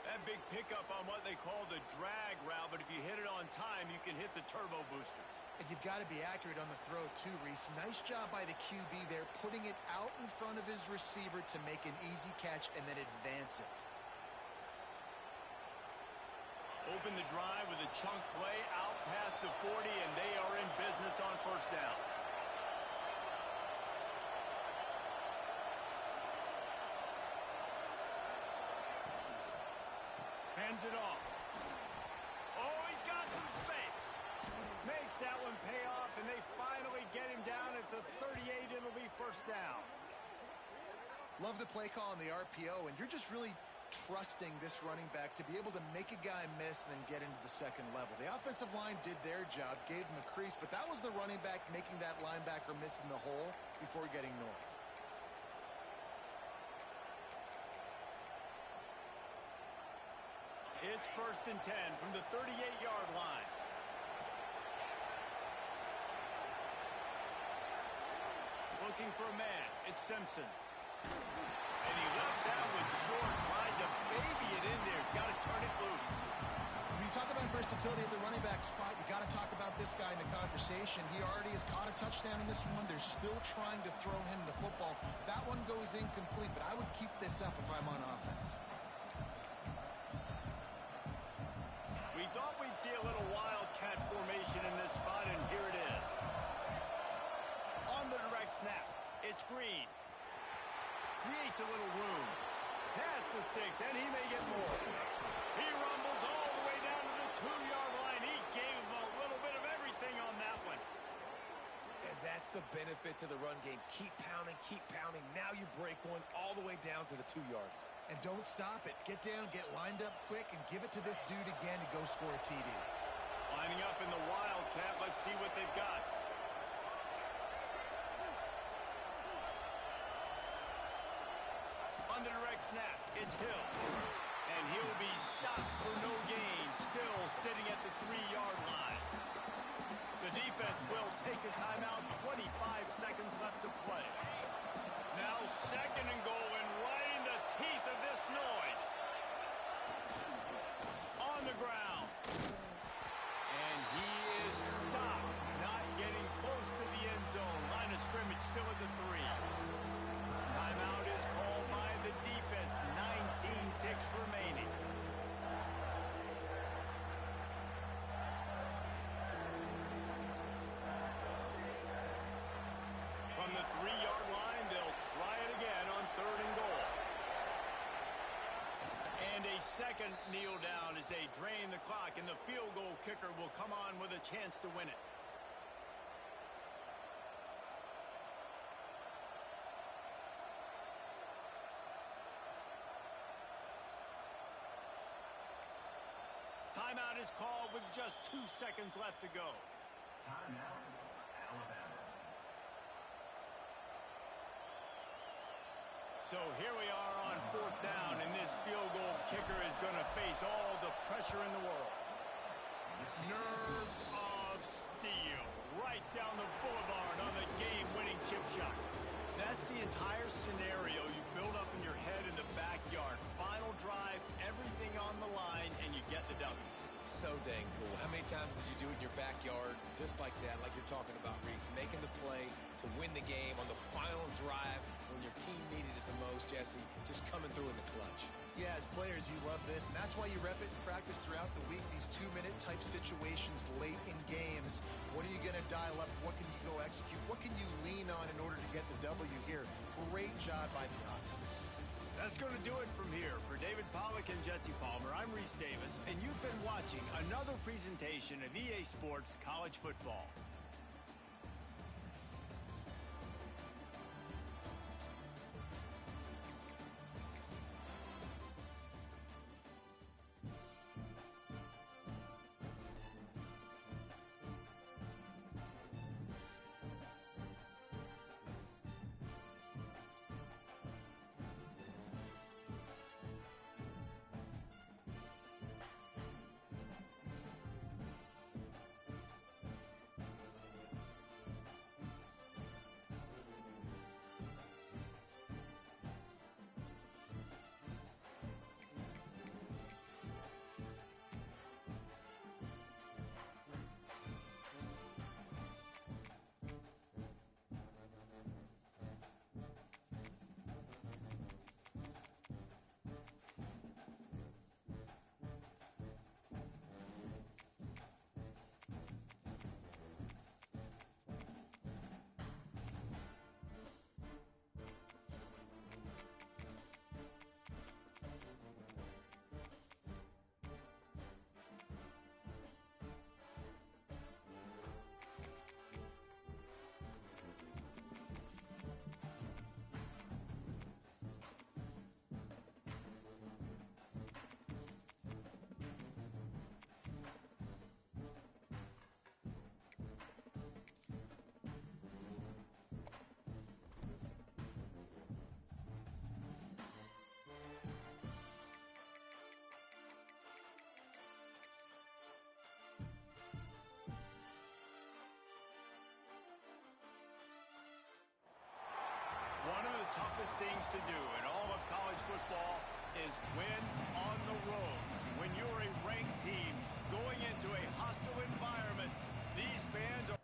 That big pickup on what they call the drag route, but if you hit it on time, you can hit the turbo boosters. And you've got to be accurate on the throw too, Reese. Nice job by the QB there, putting it out in front of his receiver to make an easy catch and then advance it. Open the drive with a chunk play out past the 40, and they are in business on 1st down. Hands it off. Oh, he's got some space. Makes that one pay off, and they finally get him down at the 38. It'll be 1st down. Love the play call on the RPO, and you're just really trusting this running back to be able to make a guy miss and then get into the second level. The offensive line did their job, gave him a crease, but that was the running back making that linebacker miss in the hole before getting north. It's 1st and 10 from the 38-yard line. Looking for a man. It's Simpson. And he left that one short, tried to baby it in there. He's got to turn it loose. When you talk about versatility at the running back spot, you got to talk about this guy in the conversation. He already has caught a touchdown in this one. They're still trying to throw him the football. That one goes incomplete, but I would keep this up if I'm on offense. We thought we'd see a little wildcat formation in this spot, and here it is. On the direct snap, it's Green. Creates a little room. Pass the sticks, and he may get more. He rumbles all the way down to the 2-yard line. He gave him a little bit of everything on that one. And that's the benefit to the run game. Keep pounding, keep pounding. Now you break one all the way down to the 2-yard. And don't stop it. Get down, get lined up quick, and give it to this dude again to go score a TD. Lining up in the Wildcat. Let's see what they've got. On the direct snap, it's Hill. And he'll be stopped for no gain, still sitting at the 3-yard line. The defense will take a timeout, 25 seconds left to play. Now 2nd and goal, and right in the teeth of this noise. On the ground. And he is stopped, not getting close to the end zone. Line of scrimmage still at the 3. Timeout is called by the defense. 19 ticks remaining. From the 3-yard line, they'll try it again on 3rd and goal. And a second kneel down as they drain the clock, and the field goal kicker will come on with a chance to win it. Timeout is called with just 2 seconds left to go. Timeout, Alabama. So here we are on 4th down, and this field goal kicker is going to face all the pressure in the world. Nerves of steel, right down the boulevard on the game-winning chip shot. That's the entire scenario you build up in your head in the backyard. Final drive, everything on the line, and you get the W. So dang cool. How many times did you do it in your backyard just like that, like you're talking about, Reese? Making the play to win the game on the final drive when your team needed it the most, Jesse. Just coming through in the clutch. Yeah, as players, you love this, and that's why you rep it and practice throughout the week, these 2-minute type situations late in games. What are you going to dial up? What can you go execute? What can you lean on in order to get the W here? Great job by the offense. That's going to do it from here. For David Pollack and Jesse Palmer, I'm Reese Davis, and you've been watching another presentation of EA Sports College Football. One of the toughest things to do in all of college football is win on the road. When you're a ranked team going into a hostile environment, these fans are...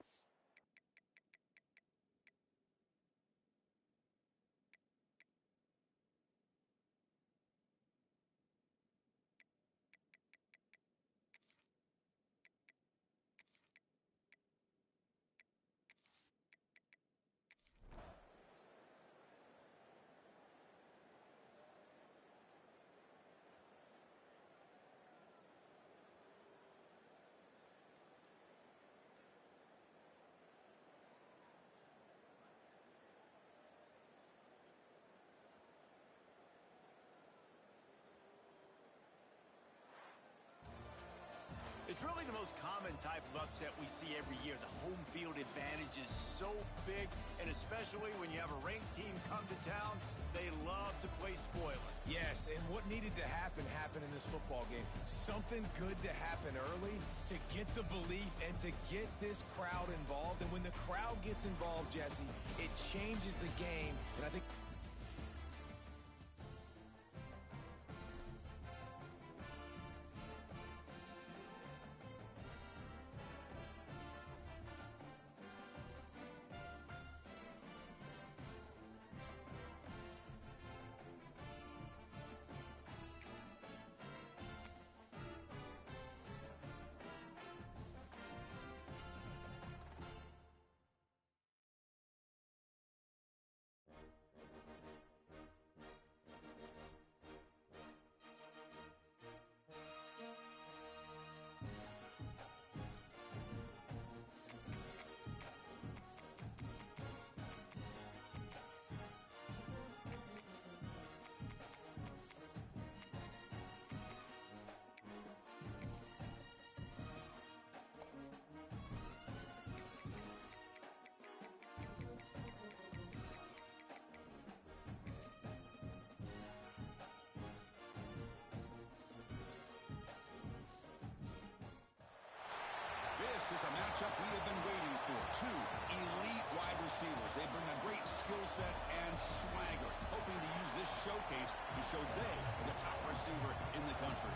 the most common type of upset we see every year. The home field advantage is so big, and especially when you have a ranked team come to town, they love to play spoiler. Yes, and what needed to happen happened in this football game. Something good to happen early to get the belief and to get this crowd involved. And when the crowd gets involved, Jesse, it changes the game. And I think this is a matchup we have been waiting for. Two elite wide receivers. They bring a great skill set and swagger, hoping to use this showcase to show they are the top receiver in the country.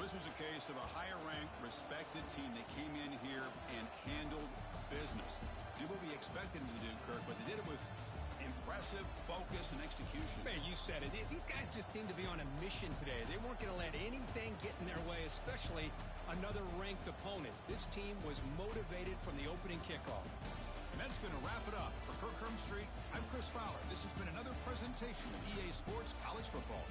This was a case of a higher-ranked, respected team that came in here and handled business. Did what we expected them to do, Kirk, but they did it with impressive focus and execution. Man, you said it. These guys just seem to be on a mission today. They weren't going to let anything get in their way, especially another ranked opponent. This team was motivated from the opening kickoff. And that's going to wrap it up. For Kirk Street, I'm Chris Fowler. This has been another presentation of EA Sports College Football.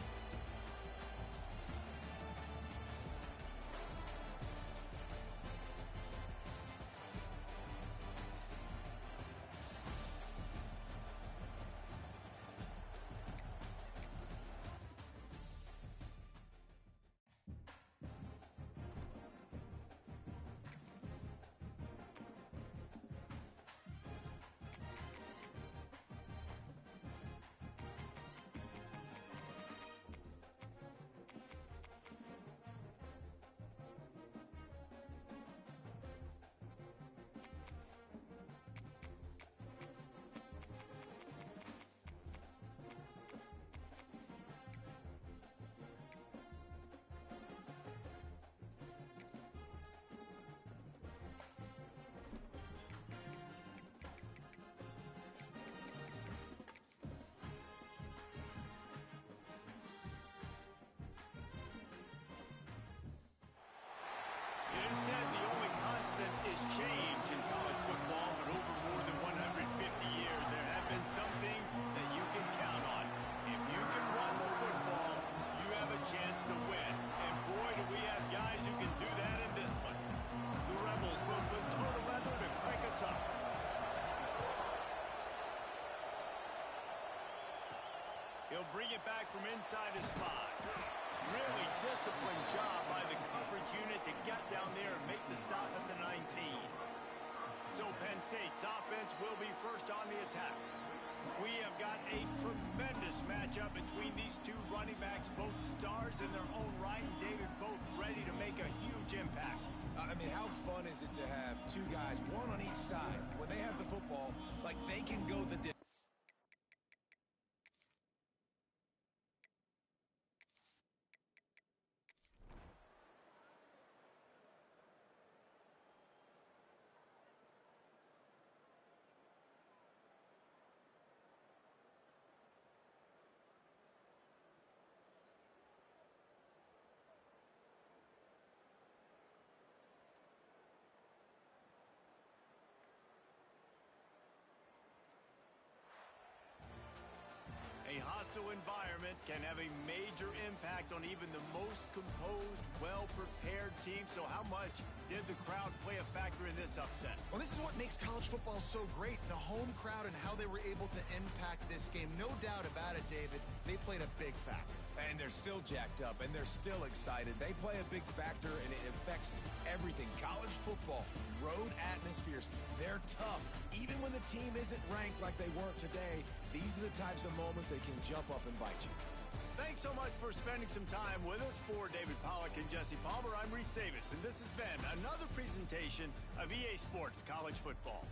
It is said the only constant is change in college football, but over more than 150 years, there have been some things that you can count on. If you can run the football, you have a chance to win. And boy, do we have guys who can do that in this one. The Rebels will put total weather to crank us up. He'll bring it back from inside his 5. Really disciplined job by the coverage unit to get down there and make the stop at the 19. So Penn State's offense will be first on the attack. We have got a tremendous matchup between these two running backs, both stars in their own right, and David, both ready to make a huge impact. I mean, how fun is it to have two guys, one on each side, when they have the football, like they can go the distance? hostile environment can have a major impact on even the most composed, well-prepared team. So how much did the crowd play a factor in this upset? Well, this is what makes college football so great, the home crowd and how they were able to impact this game. No doubt about it, David, they played a big factor. And they're still jacked up, and they're still excited. They play a big factor, and it affects everything. College football, road atmospheres, they're tough. Even when the team isn't ranked like they weren't today, these are the types of moments they can jump up and bite you. Thanks so much for spending some time with us. For David Pollack and Jesse Palmer, I'm Reese Davis, and this has been another presentation of EA Sports College Football.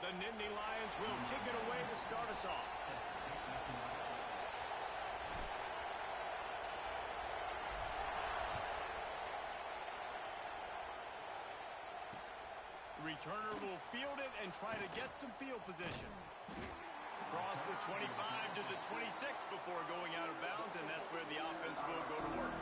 The Nittany Lions will kick it away to start us off. The returner will field it and try to get some field position. Across the 25 to the 26 before going out of bounds, and that's where the offense will go to work.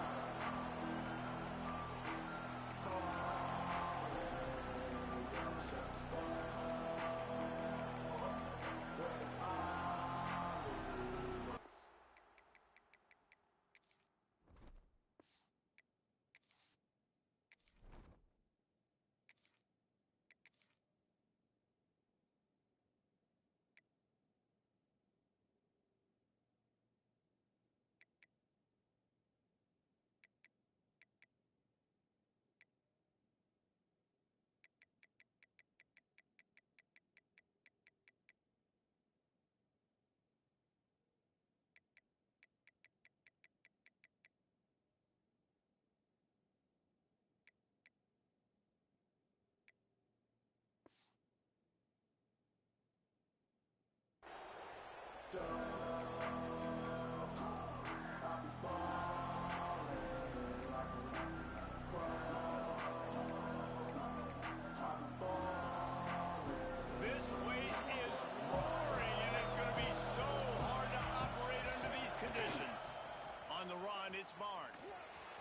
This place is roaring, and it's going to be so hard to operate under these conditions. On the run, it's Barnes,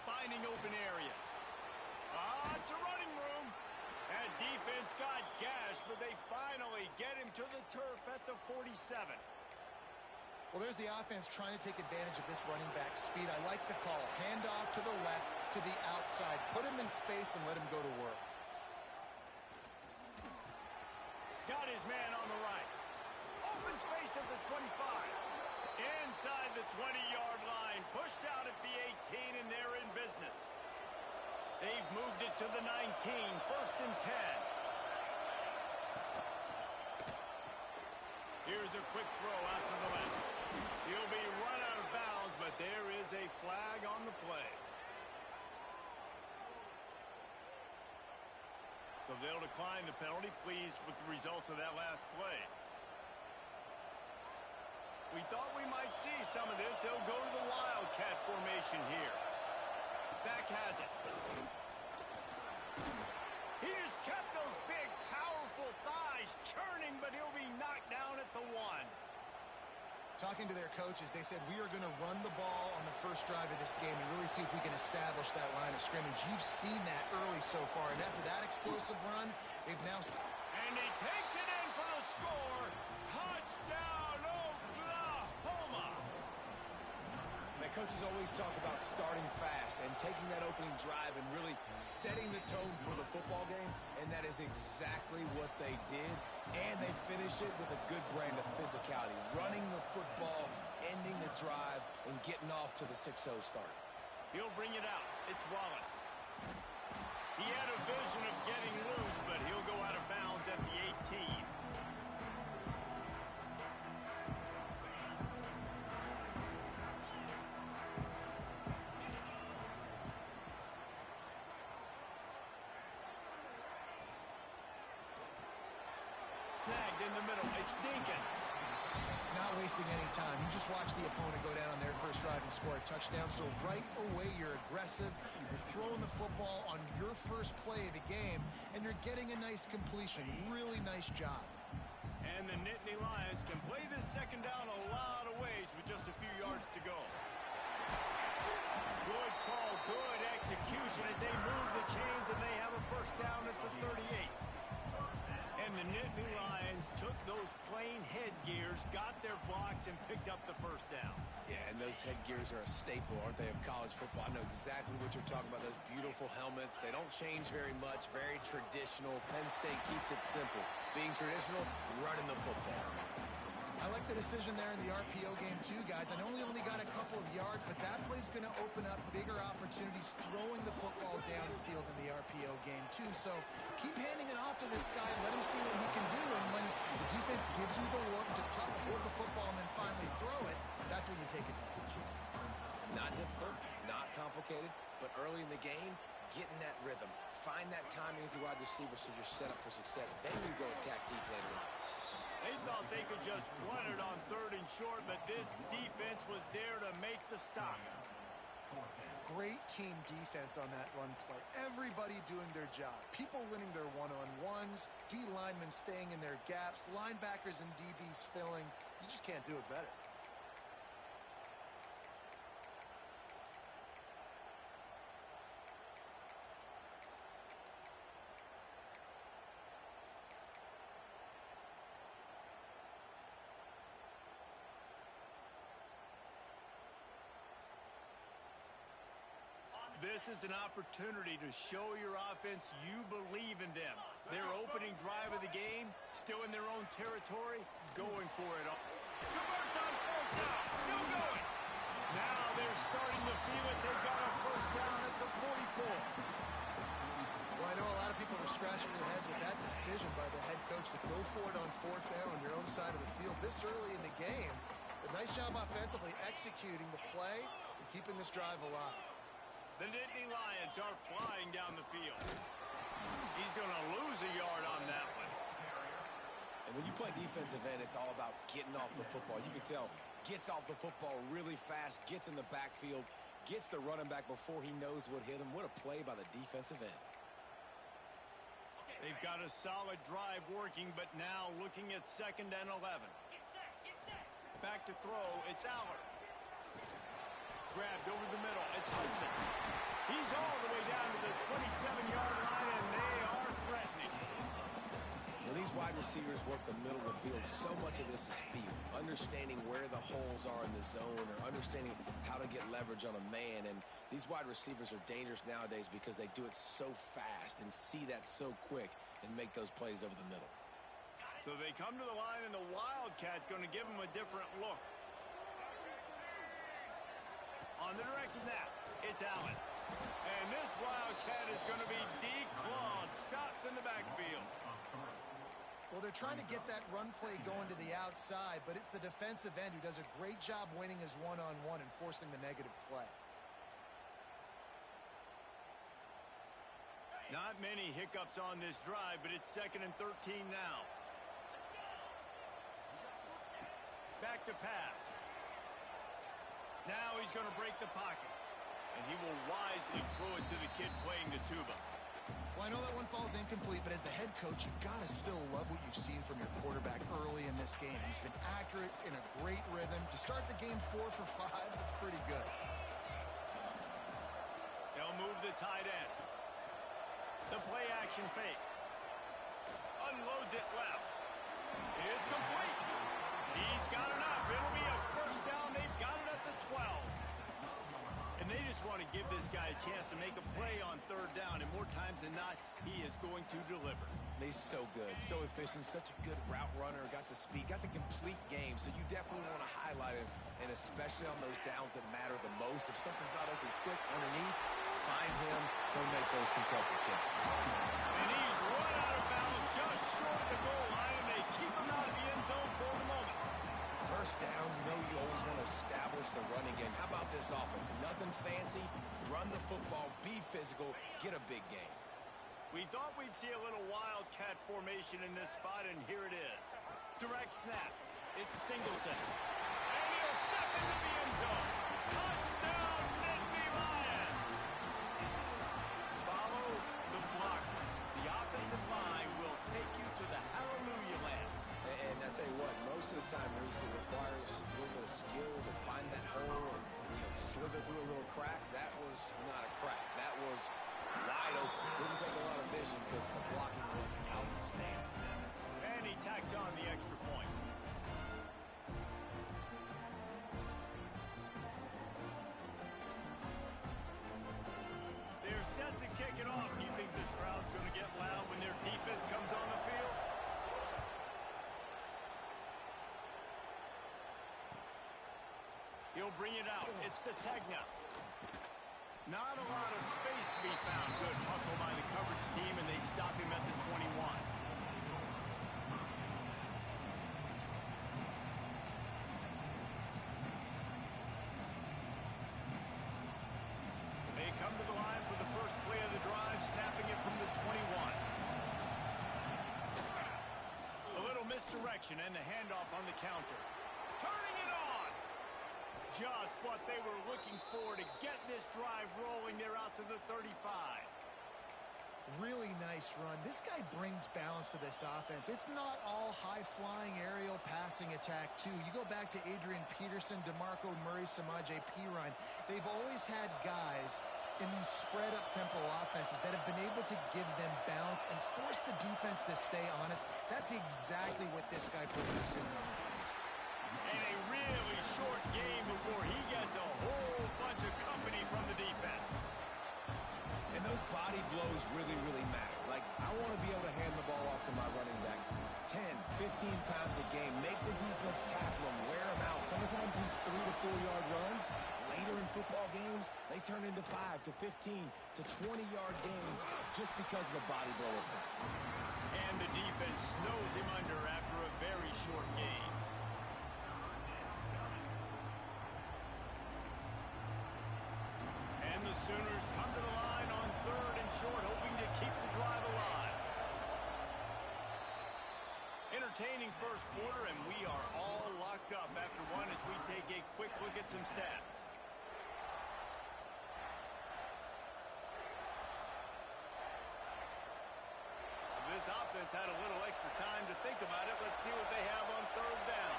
finding open areas. It's a running room. And defense got gashed, but they finally get him to the turf at the 47. Well, there's the offense trying to take advantage of this running back speed. I like the call. Hand off to the left, to the outside. Put him in space and let him go to work. Got his man on the right. Open space at the 25. Inside the 20-yard line. Pushed out at the 18, and they're in business. They've moved it to the 19. First and 10. Here's a quick throw out to the left. He'll be run out of bounds, but there is a flag on the play. So they'll decline the penalty, pleased with the results of that last play. We thought we might see some of this. They'll go to the Wildcat formation here. Back has it. He just kept those big, powerful thighs churning, but he'll be knocked down at the 1. Talking to their coaches, they said, we are going to run the ball on the first drive of this game and really see if we can establish that line of scrimmage. You've seen that early so far, and after that explosive run, they've now... And he takes it in for the score. Touchdown, Oklahoma! Man, coaches always talk about starting fast and taking that opening drive and really setting the tone for the football game, and that is exactly what they did. And they finish it with a good brand of physicality, running the football, ending the drive, and getting off to the 6-0 start. He'll bring it out. It's Wallace. He had a vision of getting loose, but he'll go out of bounds at the 18. Snagged in the middle. It's Dinkins. Not wasting any time. You just watch the opponent go down on their first drive and score a touchdown. So right away, you're aggressive. You're throwing the football on your first play of the game, and you're getting a nice completion. Really nice job. And the Nittany Lions can play this second down a lot of ways with just a few yards to go. Good call, good execution as they move the chains, and they have a first down at the 38. And the Nittany Lions took those plain headgears, got their blocks, and picked up the first down. Yeah, and those headgears are a staple, aren't they, of college football? I know exactly what you're talking about, those beautiful helmets. They don't change very much, very traditional. Penn State keeps it simple. Being traditional, running the football. I like the decision there in the RPO game too, guys. I know we only got a couple of yards, but that play's going to open up bigger opportunities throwing the football downfield in the RPO game too. So keep handing it off to this guy. Let him see what he can do. And when the defense gives you the look to hold the football and then finally throw it, that's when you take advantage. Not difficult, not complicated, but early in the game, get in that rhythm. Find that timing with your wide receiver so you're set up for success. Then you go attack deep later on. They thought they could just run it on 3rd and short, but this defense was there to make the stop. Great team defense on that run play. Everybody doing their job. People winning their one-on-ones, D linemen staying in their gaps, linebackers and DBs filling. You just can't do it better. This is an opportunity to show your offense you believe in them. Their opening drive of the game, still in their own territory, going for it. Converts on 4th down, still going. Now they're starting to feel it. They've got a 1st down at the 44. Well, I know a lot of people were scratching their heads with that decision by the head coach to go for it on 4th down on your own side of the field this early in the game. But nice job offensively executing the play and keeping this drive alive. The Nittany Lions are flying down the field. He's going to lose a yard on that one. And when you play defensive end, it's all about getting off the football. You can tell, gets off the football really fast, gets in the backfield, gets the running back before he knows what hit him. What a play by the defensive end. They've got a solid drive working, but now looking at 2nd and 11. Back to throw, it's Aller. Grabbed over the middle, it's Hudson. He's all the way down to the 27-yard line, and they are threatening. When these wide receivers work the middle of the field, so much of this is feel. Understanding where the holes are in the zone or understanding how to get leverage on a man. And these wide receivers are dangerous nowadays because they do it so fast and see that so quick and make those plays over the middle. So they come to the line, and the Wildcat going to give them a different look. On the direct snap, it's Allen. And this Wildcat is going to be declawed, stopped in the backfield. Well, they're trying to get that run play going to the outside, but it's the defensive end who does a great job winning his one-on-one and forcing the negative play. Not many hiccups on this drive, but it's 2nd and 13 now. Back to pass. Now he's going to break the pocket. And he will wisely throw it to the kid playing the tuba. Well, I know that one falls incomplete, but as the head coach, you've got to still love what you've seen from your quarterback early in this game. He's been accurate in a great rhythm. To start the game 4 for 5, that's pretty good. They'll move the tight end. The play action fake. Unloads it left. It's complete. He's got enough. It'll be a 1st down. They've got it at the 12. And they just want to give this guy a chance to make a play on 3rd down. And more times than not, he is going to deliver. He's so good, so efficient, such a good route runner, got the speed, got the complete game. So you definitely want to highlight him, and especially on those downs that matter the most. If something's not open quick underneath, find him. He'll make those contested catches. And he's run out of bounds just short of the goal line, and they keep him out of the end zone for the moment. 1st down, you know you always want to establish the running game. How about this offense? Nothing fancy. Run the football, be physical, get a big game. We thought we'd see a little Wildcat formation in this spot, and here it is. Direct snap. It's Singleton. And he'll step into the end zone. Touchdown, Nittany Lions! Follow the block. The offensive line will take you to the hallelujah land. And I tell you what, most of the time, Reese, it requires a little bit of skill to find that hole and slither through a little crack. That was not a crack. That was wide open. Didn't take a lot of vision because the blocking was outstanding. And he tacks on the extra point. They're set to kick it off. Do you think this crowd's going to get loud when their defense comes on the field? He'll bring it out. It's Sategna. Not a lot of space to be found. Good hustle by the coverage team, and they stop him at the 21. They come to the line for the first play of the drive, snapping it from the 21. A little misdirect action and the handoff on the counter. Turning it on. Just what they were looking for to get this drive rolling. They're out to the 35. Really nice run. This guy brings balance to this offense. It's not all high-flying aerial passing attack, too. You go back to Adrian Peterson, DeMarco Murray, Samaje Perine. They've always had guys in these spread-up tempo offenses that have been able to give them balance and force the defense to stay honest. That's exactly what this guy brings us in offense. And a really short game before he gets a whole bunch of company from the defense. And those body blows really, really matter. Like, I want to be able to hand the ball off to my running back 10, 15 times a game. Make the defense tackle him, wear him out. Sometimes these 3 to 4 yard runs, later in football games, they turn into 5 to 15 to 20-yard gains just because of the body blow effect. And the defense snows him under after a very short game. And the Sooners come to the line on 3rd and short, hoping to keep the drive alive. Entertaining first quarter, and we are all locked up after one as we take a quick look at some stats. This offense had a little extra time to think about it. Let's see what they have on 3rd down.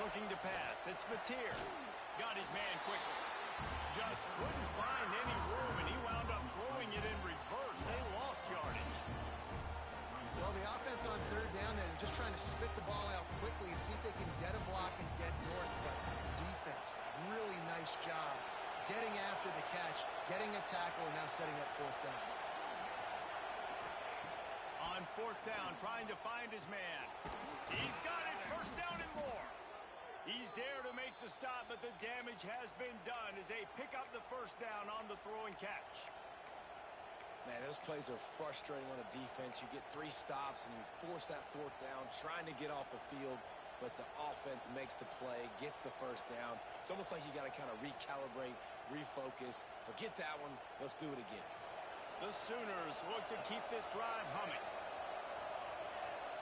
Looking to pass. It's Mateer. Got his man quickly. Just couldn't find any room, and he wound up throwing it in reverse. They lost yardage. Well, the offense on 3rd down, they're just trying to spit the ball out quickly and see if they can get a block and get north. But defense, really nice job getting after the catch, getting a tackle, and now setting up 4th down. On 4th down, trying to find his man. He's got it. 1st down and more. He's there to make the stop, but the damage has been done as they pick up the 1st down on the throw and catch. Man, those plays are frustrating on a defense. You get 3 stops and you force that 4th down, trying to get off the field, but the offense makes the play, gets the 1st down. It's almost like you got to kind of recalibrate, refocus. Forget that one. Let's do it again. The Sooners look to keep this drive humming.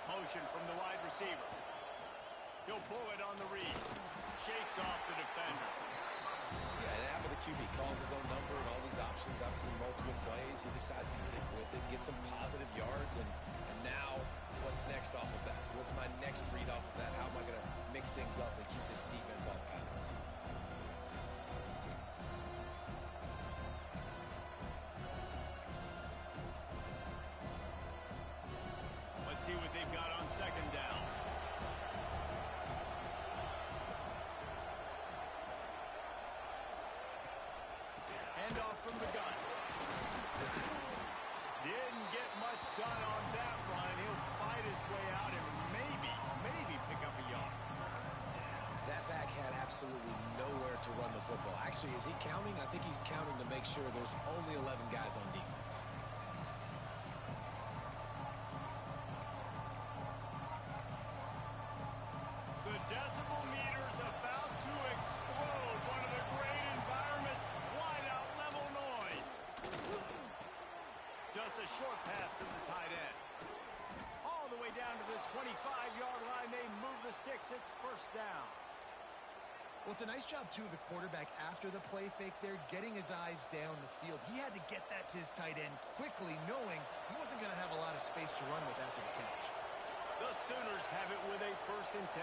Motion from the wide receiver. He'll pull it on the read. Shakes off the defender. Yeah, and after the QB calls his own number and all these options, obviously multiple plays, he decides to stick with it, get some positive yards, and now what's next off of that? What's my next read off of that? How am I going to mix things up and keep this defense off balance? Let's see what they've got on 2nd down. Handoff from the gun. Didn't get much done on that run. He'll fight his way out and maybe pick up a yard. That back had absolutely nowhere to run the football. Actually, is he counting? I think he's counting to make sure there's only 11 guys on defense. The decibel meter's about to explode. One of the great environments. Wide out level noise. Just a short pass to the tight end. All the way down to the 25-yard line. They move the sticks. It's 1st down. Well, it's a nice job, too, of the quarterback after the play fake there, getting his eyes down the field. He had to get that to his tight end quickly, knowing he wasn't going to have a lot of space to run with after the catch. The Sooners have it with a 1st and 10.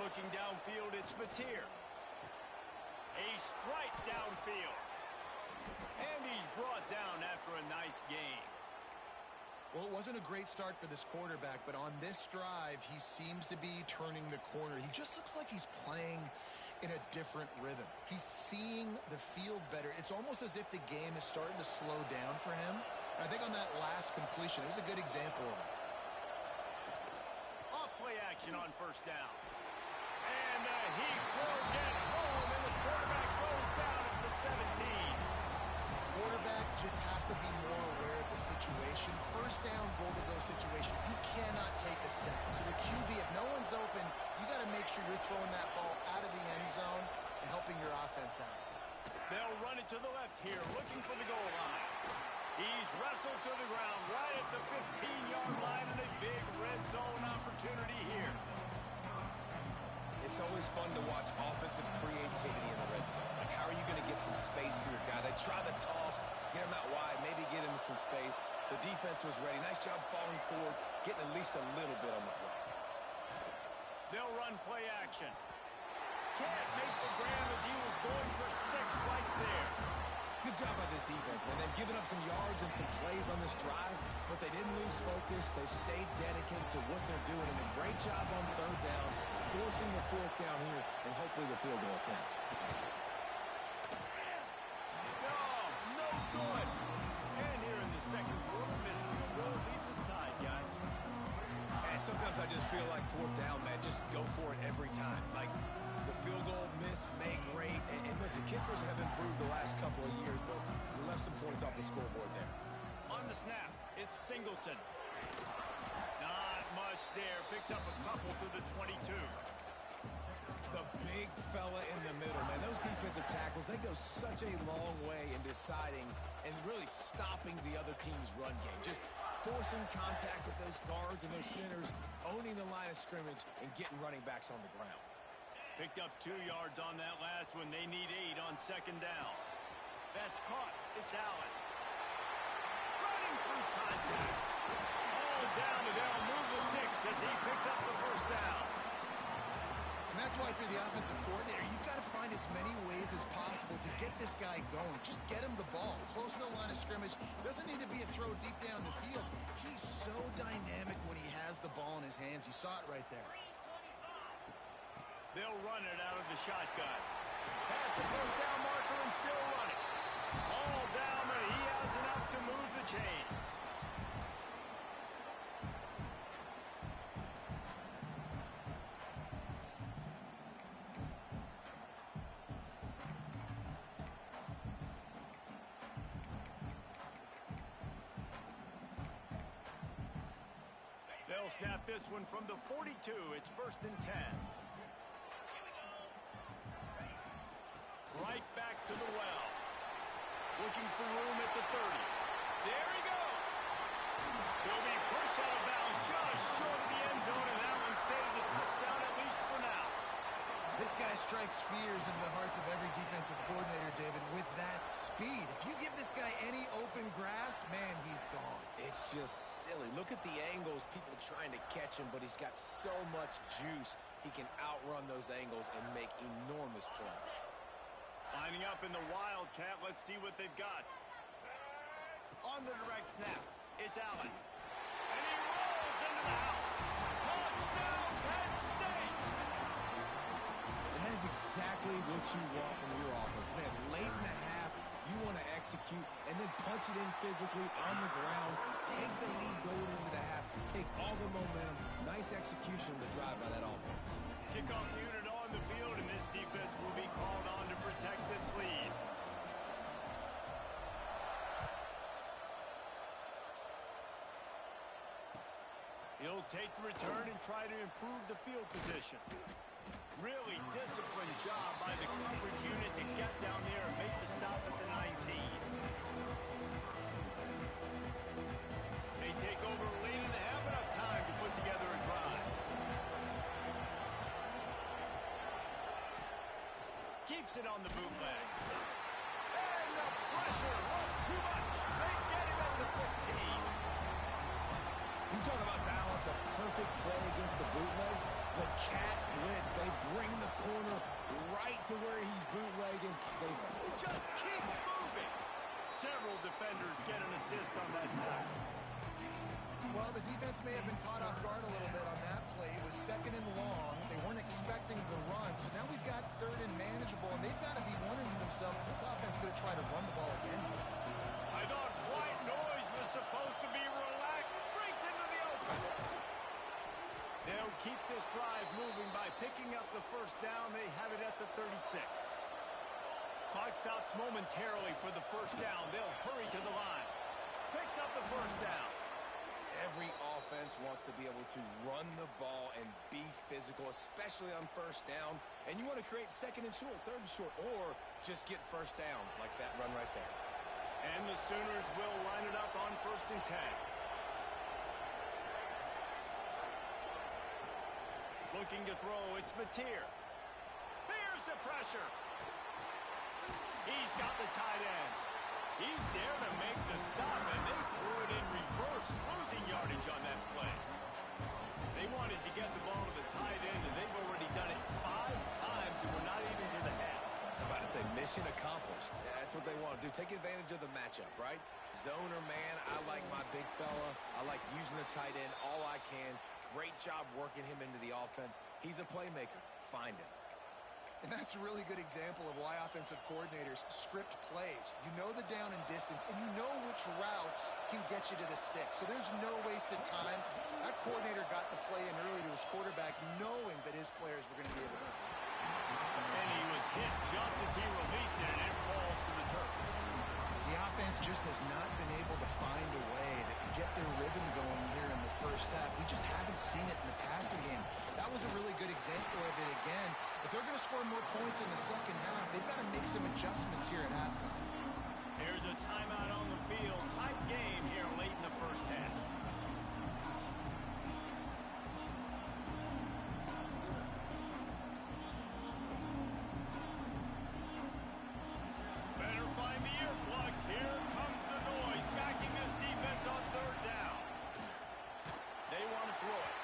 Looking downfield, it's Mateer. A strike downfield. And he's brought down after a nice gain. Well, it wasn't a great start for this quarterback, but on this drive, he seems to be turning the corner. He just looks like he's playing in a different rhythm. He's seeing the field better. It's almost as if the game is starting to slow down for him. And I think on that last completion, it was a good example of it. Off play action on 1st down. And the heat will get home, and the quarterback goes down at the 17. Quarterback just has to be more aware of the situation. 1st down, goal-to-go situation. You cannot take a sack. So the QB, if no one's open, you got to make sure you're throwing that ball out of the end zone and helping your offense out. They'll run it to the left here, looking for the goal line. He's wrestled to the ground right at the 15-yard line, and a big red zone opportunity here. It's always fun to watch offensive creativity in the red zone. Like, how are you going to get some space for your guy? They try the toss, get him out wide, maybe get him some space. The defense was ready. Nice job falling forward, getting at least a little bit on the play. They'll run play action. Can't make the grab as he was going for 6 right there. Good job by this defense, man. They've given up some yards and some plays on this drive, but they didn't lose focus. They stayed dedicated to what they're doing, and a great job on third down, forcing the fourth down here, and hopefully the field goal attempt. No good. And here in the second quarter, missed field goal leaves us tied, guys. And sometimes I just feel like fourth down, man. Just go for it every time. Like, the field goal miss, make great. And listen, kickers have improved the last couple of years, but they left some points off the scoreboard there. On the snap, it's Singleton. Not much there. Picks up a couple to the 22. The big fella in the middle, man. Those defensive tackles, they go such a long way in deciding and really stopping the other team's run game. Just forcing contact with those guards and those centers, owning the line of scrimmage, and getting running backs on the ground. Picked up 2 yards on that last one. They need 8 on second down. That's caught. It's Allen. Running through contact. All down, and they'll move the sticks as he picks up the first down. And that's why for the offensive coordinator, you've got to find as many ways as possible to get this guy going. Just get him the ball. Close to the line of scrimmage. Doesn't need to be a throw deep down the field. He's so dynamic when he has the ball in his hands. You saw it right there. They'll run it out of the shotgun. Past the first down marker and still running. All down, but he has enough to move the chains. They'll snap this one from the 42. It's 1st and 10. Right back to the well. Looking for room at the 30. There he goes. He'll be pushed out of bounds just short of the end zone, and that one saved the touchdown at least for now. This guy strikes fears into the hearts of every defensive coordinator, David, with that speed. If you give this guy any open grass, man, he's gone. It's just silly. Look at the angles, people trying to catch him, but he's got so much juice. He can outrun those angles and make enormous plays. Lining up in the Wildcat. Let's see what they've got. On the direct snap, it's Allen. And he rolls into the house. Touchdown, Penn State! And that is exactly what you want from your offense. Man, late in the half, you want to execute and then punch it in physically on the ground. Take the lead going into the half. Take all the momentum. Nice execution of the drive by that offense. Kickoff unit on the field, and this defense will be called on to protect this lead. He'll take the return and try to improve the field position. Really disciplined job by the coverage unit to get down there and make the stop at the 19. They take over late in the half, enough time to put together a drive. Keeps it on the bootleg. And the pressure was too much. They get him at the 15. You talk about talent, the perfect play against the bootleg. The cat blitz. They bring the corner right to where he's bootlegging. They just keeps moving. Several defenders get an assist on that tackle. Well, the defense may have been caught off guard a little bit on that play. It was 2nd and long. They weren't expecting the run. So now we've got 3rd and manageable, and they've got to be wondering to themselves, is this offense going to try to run the ball again? I thought white noise was supposed to be relaxed. Breaks into the open. They'll keep this drive moving by picking up the first down. They have it at the 36. Clock stops momentarily for the first down. They'll hurry to the line. Picks up the first down. Every offense wants to be able to run the ball and be physical, especially on first down. And you want to create second and short, third and short, or just get first downs like that run right there. And the Sooners will line it up on 1st and 10. Looking to throw, it's Mateer. Here's the pressure. He's got the tight end. He's there to make the stop, and they threw it in reverse, losing yardage on that play. They wanted to get the ball to the tight end, and they've already done it 5 times, and we're not even to the half. I'm about to say mission accomplished. That's what they want to do. Take advantage of the matchup, right? Zone or man, I like my big fella. I like using the tight end all I can. Great job working him into the offense. He's a playmaker. Find him. And that's a really good example of why offensive coordinators script plays. You know the down and distance, and you know which routes can get you to the stick. So there's no wasted time. That coordinator got the play in early to his quarterback, knowing that his players were going to be able to execute. And he was hit just as he released it, and it falls to the turf. The offense just has not been able to find a way to get their rhythm going here in the first half. We just haven't seen it in the passing game. That was a really good example of it again. If they're going to score more points in the second half, they've got to make some adjustments here at halftime. There's a timeout on the field. Tight game here late in the first half. Better find the earplugs. Here comes the noise, backing this defense on 3rd down. They want to throw it.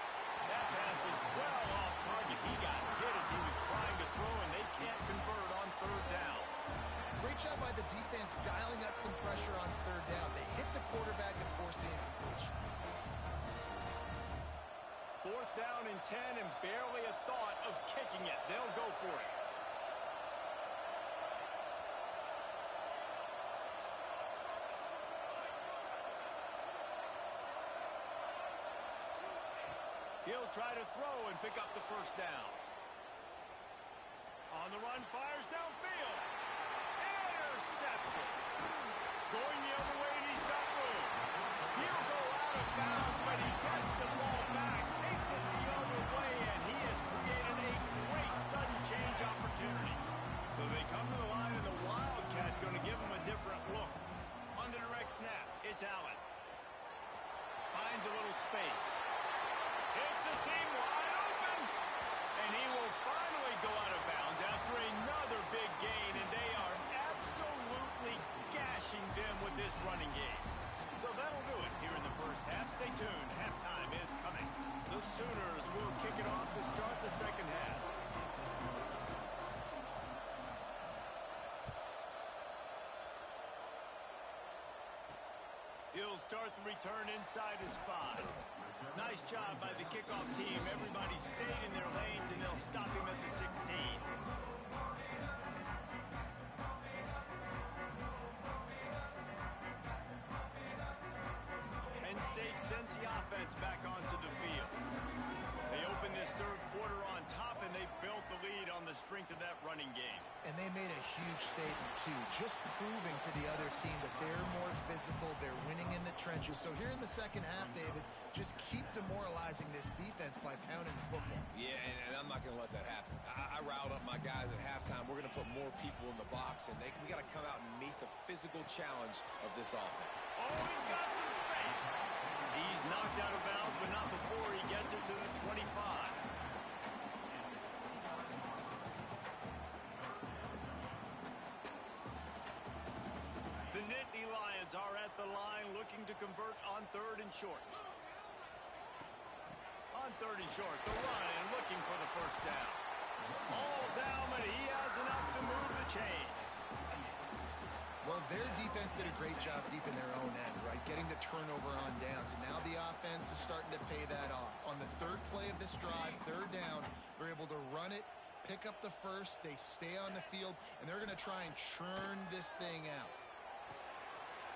That pass is well off target. He got hit as he was trying to throw, and they can't convert on 3rd down. Great job by the defense dialing up some pressure on 3rd down. They hit the quarterback and forced the incompletion. 4th down and 10, and barely a thought of kicking it. They'll go for it. He'll try to throw and pick up the 1st down. On the run, fires downfield. Intercepted. Going the other way, and he's got room. He'll go out of bounds, but he gets the ball back, takes it the other way, and he has created a great sudden change opportunity. So they come to the line, and the Wildcat going to give him a different look. On the direct snap, it's Allen. Finds a little space. It's a seam wide open, and he will finally go out of bounds after another big gain, and they are absolutely gashing them with this running game. So that'll do it here in the first half. Stay tuned. Halftime is coming. The Sooners will kick it off to start the second half. He'll start the return inside his 5. Nice job by the kickoff team. Everybody stayed in their lanes, and they'll stop him at the 16. Penn State sends the offense back onto the field. They open this 3rd quarter on top, and they built the lead on the strength of that running game. And they made a huge statement, too, just proving to the other team that they're more physical, they're winning in the trenches. So here in the second half, David, just keep demoralizing this defense by pounding the football. Yeah, and I'm not going to let that happen. I riled up my guys at halftime. We're going to put more people in the box, and we got to come out and meet the physical challenge of this offense. Oh, he's got some space. He's knocked out of bounds, but not before he gets it to the 25. The Nittany Lions are at the line looking to convert on 3rd and short. On 3rd and short, the run and looking for the 1st down. All down, but he has enough to move the chains. Well, their defense did a great job deep in their own end, right? Getting the turnover on downs. And now the offense is starting to pay that off. On the 3rd play of this drive, 3rd down, they're able to run it, pick up the 1st, they stay on the field, and they're going to try and churn this thing out.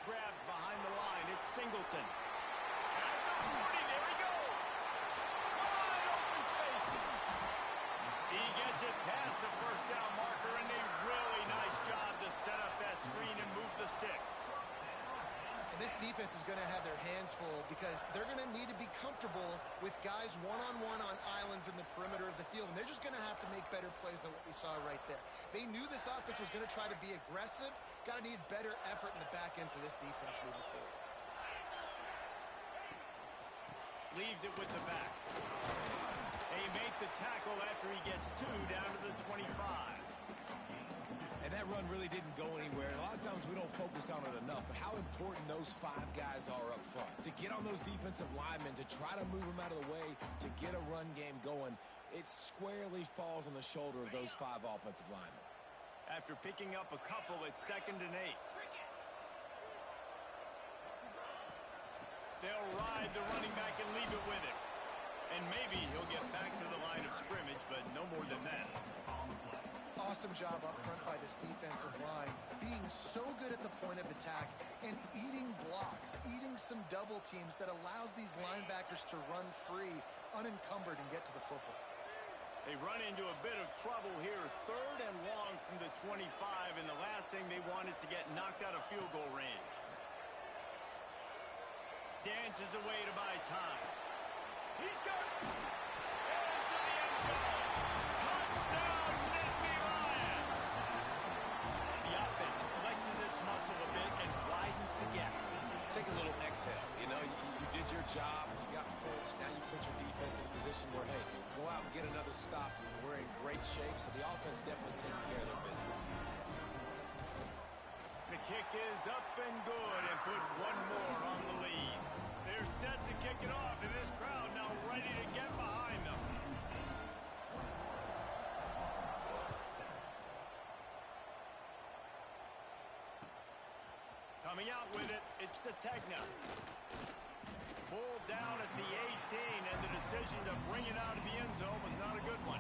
Grabbed behind the line, it's Singleton. At the 40, there he goes. Wide open spaces. He gets it past the 1st down marker, and a really nice job to set up that screen and move the sticks. And this defense is going to have their hands full because they're going to need to be comfortable with guys one-on-one on islands in the perimeter of the field. And they're just going to have to make better plays than what we saw right there. They knew this offense was going to try to be aggressive. Got to need better effort in the back end for this defense moving forward. Leaves it with the back. They make the tackle after he gets 2 down to the 25. And that run really didn't go anywhere. And a lot of times we don't focus on it enough, but how important those 5 guys are up front. To get on those defensive linemen, to try to move them out of the way, to get a run game going, it squarely falls on the shoulder of those 5 offensive linemen. After picking up a couple, it's 2nd and 8. They'll ride the running back and leave it with him. And maybe he'll get back to the line of scrimmage, but no more than that. Awesome job up front by this defensive line, being so good at the point of attack and eating blocks, eating some double teams that allows these linebackers to run free, unencumbered, and get to the football. They run into a bit of trouble here, 3rd and long from the 25, and the last thing they want is to get knocked out of field goal range. Dances away to buy time. He's got it. Into the end zone. Touchdown, Nittany Lions. The offense flexes its muscle a bit and widens the gap. Take a little exhale. You know, you did your job. You got points. Now you put your defense in a position where, hey, go out and get another stop. We're in great shape, so the offense definitely taking care of their business. The kick is up and good and put one more on the lead. They're set to kick it off, and this crowd now ready to get behind them. Coming out with it, it's Sategna. Pulled down at the 18, and the decision to bring it out of the end zone was not a good one.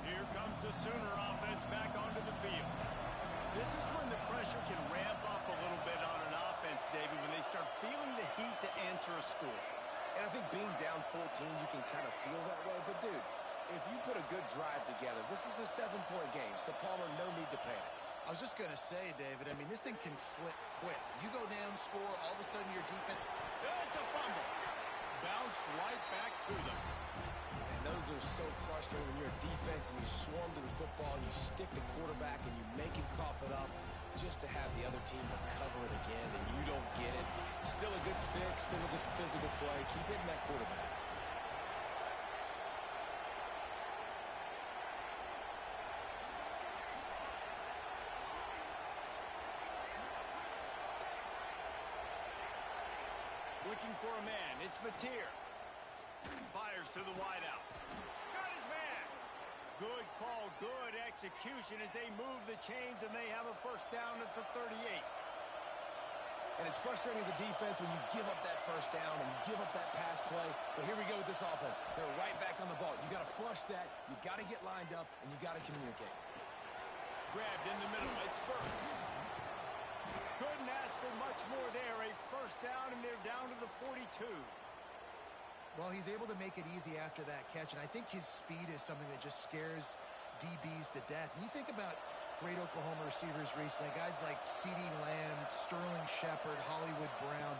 Here comes the Sooner offense back onto the field. This is when the pressure can ramp up a little bit on an offense, David, when they start feeling the heat to answer a score. And I think being down 14, you can kind of feel that way. But, dude, if you put a good drive together, this is a 7-point game, so Palmer, no need to panic. I was just going to say, David, I mean, this thing can flip quick. You go down, score, all of a sudden your defense... It's a fumble. Bounced right back to them. And those are so frustrating when you're a defense and you swarm to the football and you stick the quarterback and you make him cough it up just to have the other team recover it again and you don't get it. Still a good stick, still a good physical play. Keep hitting that quarterback. Looking for a man. It's Mateer. Fires to the wideout. Got his man. Good call, good execution as they move the chains and they have a first down at the 38. And it's frustrating as a defense when you give up that first down and you give up that pass play. But here we go with this offense. They're right back on the ball. You got to flush that. You got to get lined up, and you got to communicate. Grabbed in the middle. It's Burks. Couldn't ask for much more there. A first down, and they're down to the 42. Well, he's able to make it easy after that catch, and I think his speed is something that just scares DBs to death. And you think about great Oklahoma receivers recently, guys like CeeDee Lamb, Sterling Shepard, Hollywood Brown.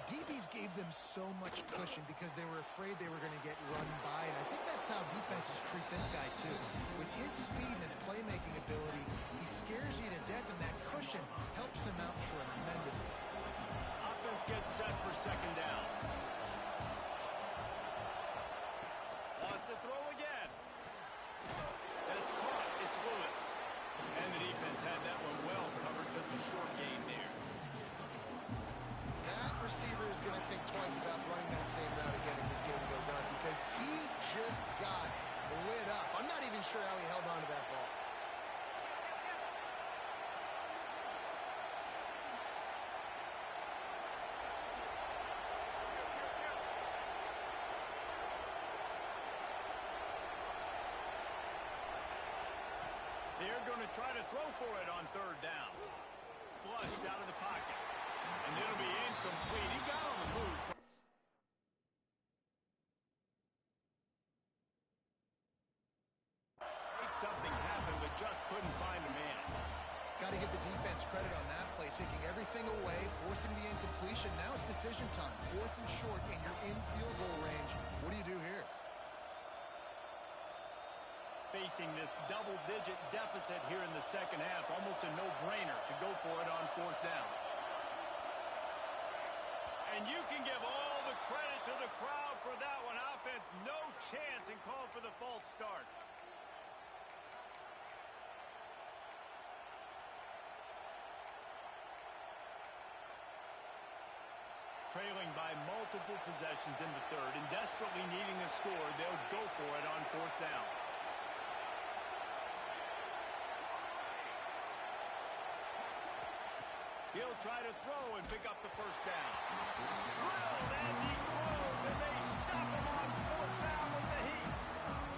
DBs gave them so much cushion because they were afraid they were going to get run by, and I think that's how defenses treat this guy too. With his speed and his playmaking ability, he scares you to death, and that cushion helps him out tremendously. Offense gets set for second down. Wants to throw again. That's caught. It's Lewis. And the defense had that one well covered. Just a short gain there. That receiver is going to think twice about running that same route again as this game goes on because he just got lit up. I'm not even sure how he held on to that ball. They're going to try to throw for it on third down. Flushed out of the pocket. And it'll be incomplete. He got on the move. something happen, but just couldn't find a man. Got to give the defense credit on that play, taking everything away, forcing the incompletion. Now it's decision time. 4th and short, and you're in field goal range. What do you do here? Facing this double-digit deficit here in the second half, almost a no-brainer to go for it on 4th down. And you can give all the credit to the crowd for that one. Offense, no chance, and call for the false start. Trailing by multiple possessions in the 3rd and desperately needing a score, they'll go for it on 4th down. He'll try to throw and pick up the 1st down. Drilled as he throws, and they stop him on 4th down with the heat.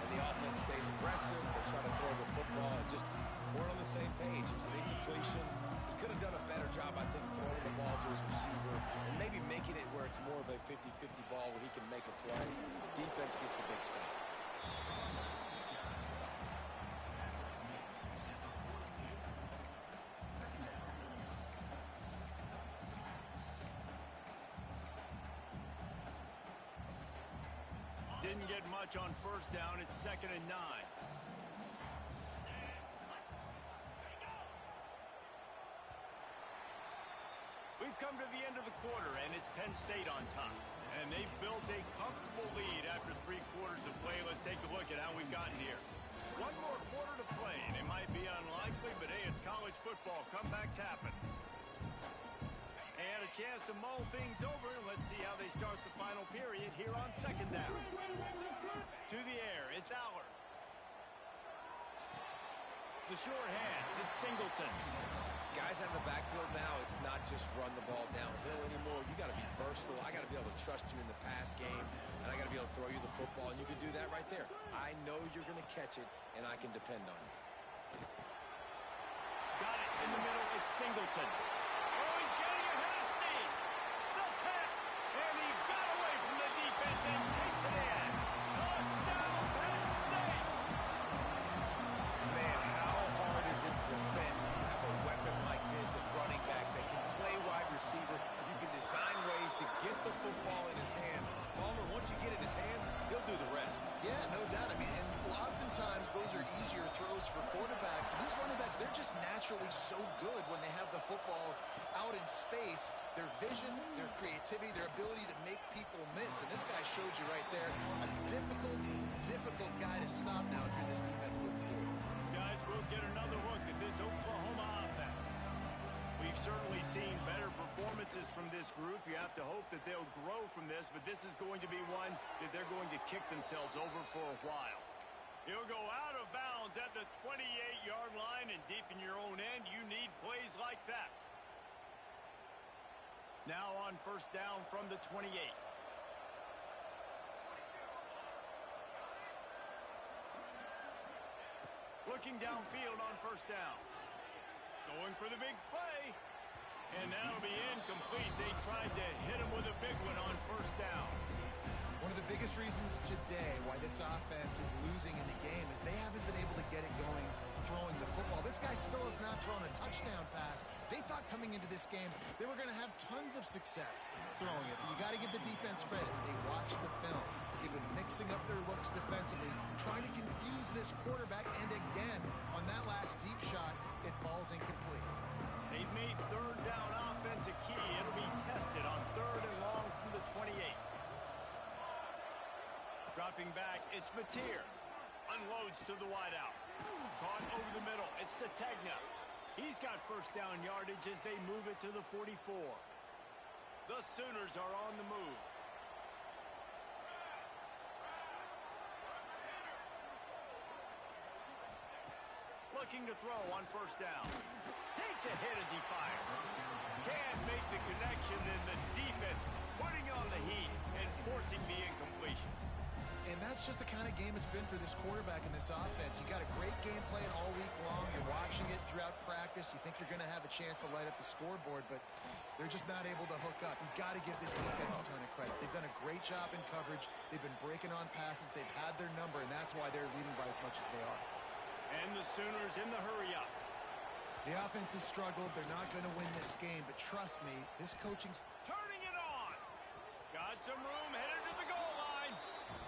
And the offense stays aggressive. They try to throw the football and just weren't on the same page. It was an incompletion. He could have done a better job, I think, throwing the ball to his receiver and maybe making it where it's more of a 50-50 ball where he can make a play. Defense gets the big stop. Didn't get much on 1st down. It's 2nd and 9. We've come to the end of the quarter, and it's Penn State on top. And they've built a comfortable lead after 3 quarters of play. Let's take a look at how we've gotten here. 1 more quarter to play, and it might be unlikely, but hey, it's college football. Comebacks happen. And a chance to mull things over. Let's see how they start the final period here on 2nd down. To the air, it's Aller. The short hands, it's Singleton. Guys out of the backfield now, it's not just run the ball downhill anymore. You got to be versatile. I got to be able to trust you in the pass game, and I got to be able to throw you the football, and you can do that right there. I know you're going to catch it, and I can depend on you. Got it in the middle. It's Singleton. Oh, he's getting ahead of steam. The tap, and he got away from the defense and takes it in. Touchdown, Penn State. Man, how hard is it to defend? You have a weapon like this at running back that can play wide receiver. You can design ways to get the football in his hand. Palmer, once you get it in his hands, he'll do the rest. Yeah, no doubt. I mean, and oftentimes those are easier throws for quarterbacks. And these running backs, they're just naturally so good when they have the football out in space. Their vision, their creativity, their ability to make people miss. And this guy showed you right there a difficult guy to stop now if you're this defense moving forward. Guys, we'll get another look at this Oklahoma offense. We've certainly seen better performances from this group. You have to hope that they'll grow from this, but this is going to be one that they're going to kick themselves over for a while. He'll go out of bounds at the 28-yard line, and deep in your own end, you need plays like that. Now on 1st down from the 28. Looking downfield on 1st down. Going for the big play. And that'll be incomplete. They tried to hit him with a big one on 1st down. One of the biggest reasons today why this offense is losing in the game is they haven't been able to get it going throwing the football. This guy still has not thrown a touchdown pass. They thought coming into this game they were going to have tons of success throwing it. But you got to give the defense credit. They watched the film. They've been mixing up their looks defensively, trying to confuse this quarterback. And again, on that last deep shot, it falls incomplete. They've made 3rd down offense a key. It'll be tested on 3rd and long from the 28. Dropping back, it's Mateer. Unloads to the wideout. Caught over the middle. It's Sategna. He's got 1st down yardage as they move it to the 44. The Sooners are on the move. Looking to throw on 1st down. Takes a hit as he fires. Can't make the connection, and the defense putting on the heat and forcing the incompletion. And that's just the kind of game it's been for this quarterback in this offense. You got a great game plan all week long. You're watching it throughout practice. You think you're going to have a chance to light up the scoreboard, but they're just not able to hook up. You got to give this defense a ton of credit. They've done a great job in coverage. They've been breaking on passes. They've had their number, and that's why they're leading by as much as they are. And the Sooners in the hurry-up. The offense has struggled. They're not going to win this game, but trust me, this coaching's... Turning it on. Got some room, headed to the goal line.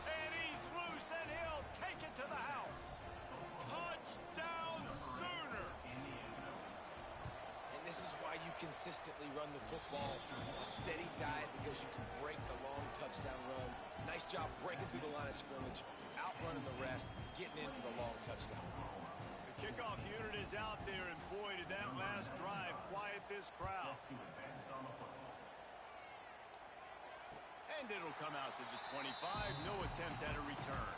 And he's loose, and he'll take it to the house. Touchdown, Sooner. And this is why you consistently run the football. A steady diet because you can break the long touchdown runs. Nice job breaking through the line of scrimmage, outrunning the rest, getting in for the long touchdown. The kickoff unit is out there, and boy, did that last drive quiet this crowd. And it'll come out to the 25. No attempt at a return.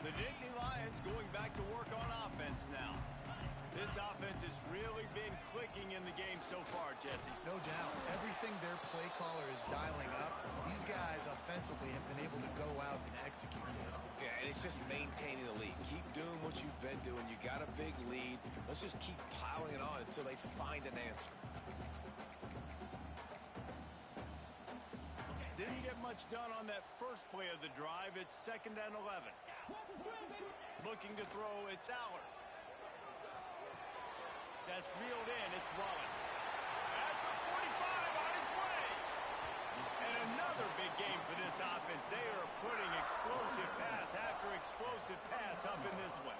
The Nittany Lions going back to work on offense now. This offense has really been clicking in the game so far, Jesse. No doubt. Everything their play caller is dialing up, these guys offensively have been able to go out and execute. Yeah, and it's just maintaining the lead. Keep doing what you've been doing. You got a big lead. Let's just keep piling it on until they find an answer. Didn't get much done on that first play of the drive. It's 2nd and 11. Looking to throw, it's Allard. That's reeled in, it's Wallace. At the 45 on his way. And another big game for this offense. They are putting explosive pass after explosive pass up in this one.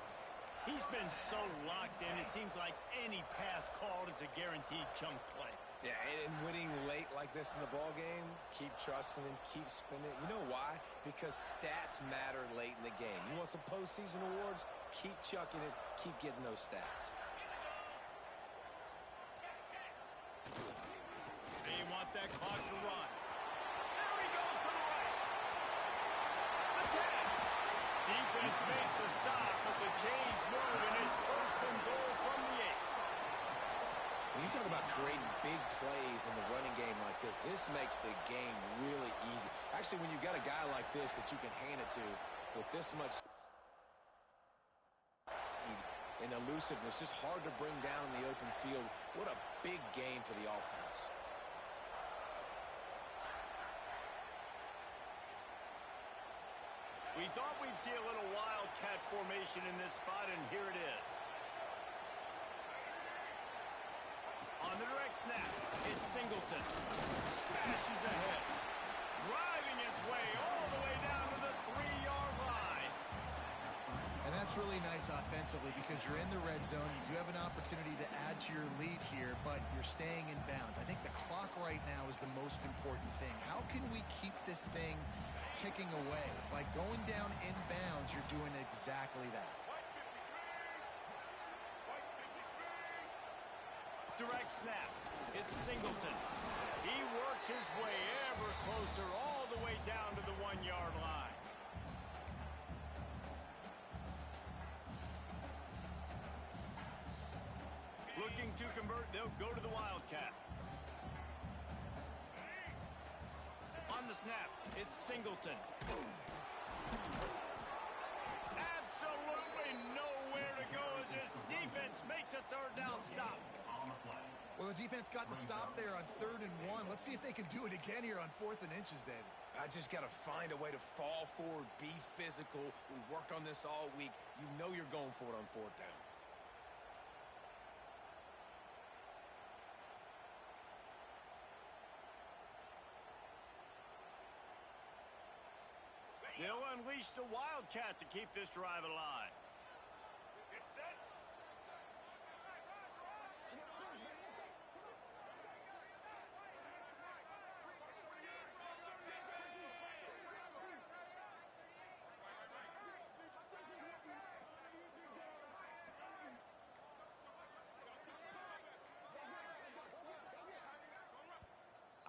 He's been so locked in, it seems like any pass called is a guaranteed chunk play. Yeah, and winning late like this in the ball game, keep trusting him, keep spinning. You know why? Because stats matter late in the game. You want some postseason awards? Keep chucking it, keep getting those stats. They want that clock to run. There he goes to the right. The 10. Defense makes a stop, but the chains move, and it's 1st and goal from the 8. When you talk about creating big plays in the running game like this makes the game really easy. Actually, when you've got a guy like this that you can hand it to with this much and elusiveness, just hard to bring down in the open field. What a big game for the offense. We thought we'd see a little wildcat formation in this spot, and here it is. On the direct snap, it's Singleton. Smashes ahead. Driving its way all the way down to the 3-yard line. And that's really nice offensively because you're in the red zone. You do have an opportunity to add to your lead here, but you're staying in bounds. I think the clock right now is the most important thing. How can we keep this thing ticking away? By going down in bounds, you're doing exactly that. Direct snap. It's Singleton. He works his way ever closer all the way down to the 1-yard line. Looking to convert, they'll go to the Wildcat. On the snap, it's Singleton. Absolutely nowhere to go as this defense makes a 3rd down stop. Well, the defense got the stop there on 3rd and 1. Let's see if they can do it again here on 4th and inches, David. I just got to find a way to fall forward, be physical. We worked on this all week. You know you're going for it on 4th down. They'll unleash the Wildcat to keep this drive alive.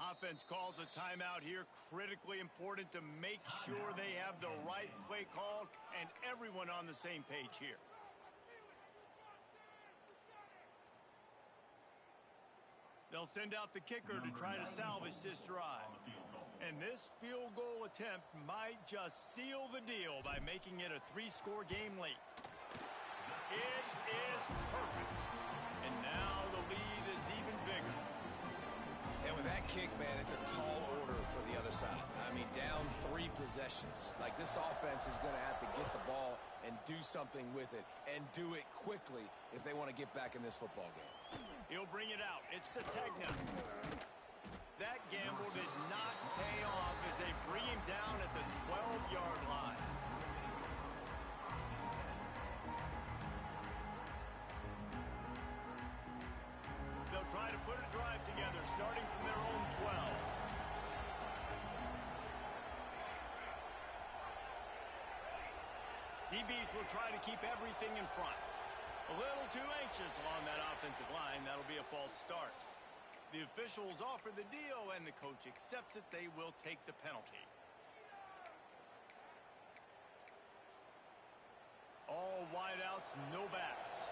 Offense calls a timeout here. Critically important to make sure they have the right play called and everyone on the same page here. They'll send out the kicker to try to salvage this drive. And this field goal attempt might just seal the deal by making it a 3-score game late. It is perfect. And now the lead is even bigger. And with that kick, man, it's a tall order quarter for the other side. I mean, down 3 possessions. Like, this offense is going to have to get the ball and do something with it, and do it quickly if they want to get back in this football game. He'll bring it out. It's Sategna. That gamble did not pay off as they bring him down at the 12-yard line. They'll try to put a drive together, starting from their own 12. DBs will try to keep everything in front. A little too anxious along that offensive line. That'll be a false start. The officials offer the deal, and the coach accepts it. They will take the penalty. All wideouts, no backs.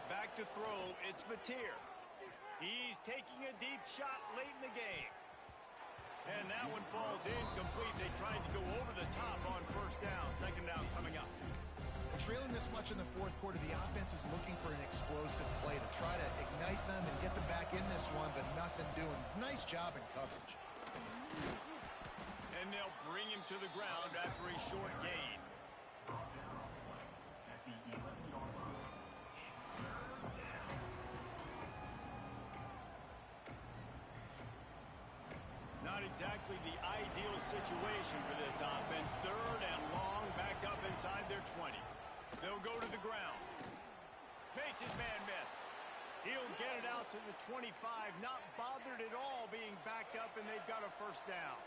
Back to throw, it's Mateer. He's taking a deep shot late in the game. And that one falls incomplete. They tried to go over the top on first down. Second down coming up. Trailing this much in the fourth quarter, the offense is looking for an explosive play to try to ignite them and get them back in this one, but nothing doing. Nice job in coverage. And they'll bring him to the ground after a short gain. At the 11-yard line. Not exactly the ideal situation for this offense. Third and long, back up inside their 20. They'll go to the ground. Makes his man miss. He'll get it out to the 25, not bothered at all being backed up, and they've got a first down.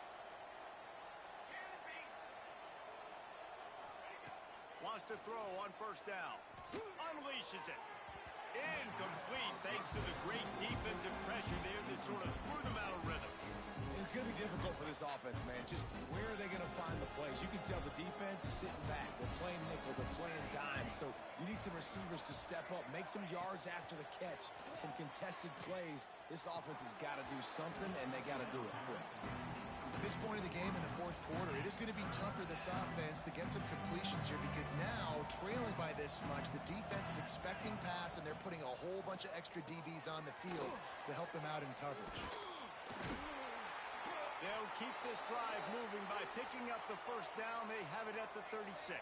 Wants to throw on first down. Unleashes it. Incomplete thanks to the great defensive pressure there that sort of threw them out of rhythm. It's going to be difficult for this offense, man. Just where are they going to find the plays? You can tell the defense sitting back. They're playing nickel. They're playing dime. So you need some receivers to step up, make some yards after the catch, some contested plays. This offense has got to do something, and they got to do it quick. At this point in the game in the fourth quarter, it is going to be tough for this offense to get some completions here because now, trailing by this much, the defense is expecting pass, and they're putting a whole bunch of extra DBs on the field to help them out in coverage. They'll keep this drive moving by picking up the first down. They have it at the 36.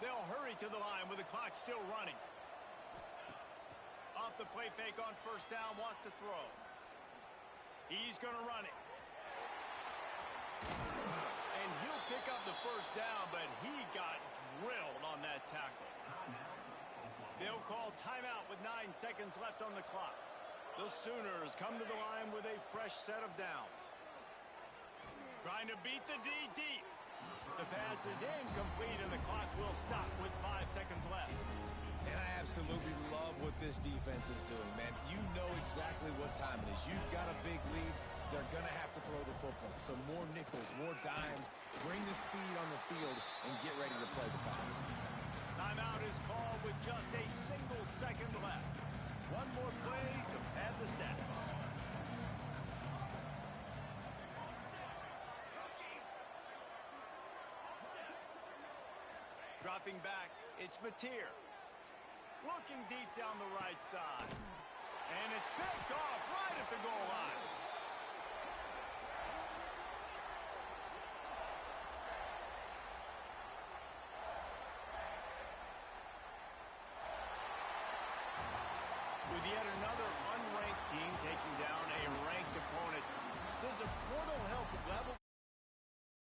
They'll hurry to the line with the clock still running. Off the play fake on first down, wants to throw. He's going to run it. And he'll pick up the first down, but he got drilled on that tackle. They'll call timeout with 9 seconds left on the clock. The Sooners come to the line with a fresh set of downs. Trying to beat the D deep. The pass is incomplete, and the clock will stop with 5 seconds left. And I absolutely love what this defense is doing, man. You know exactly what time it is. You've got a big lead. They're going to have to throw the football. So more nickels, more dimes. Bring the speed on the field and get ready to play the pass. Timeout is called with just a single second left. One more play to pad the stats. Dropping back, it's Mateer. Looking deep down the right side. And it's picked off right at the goal line.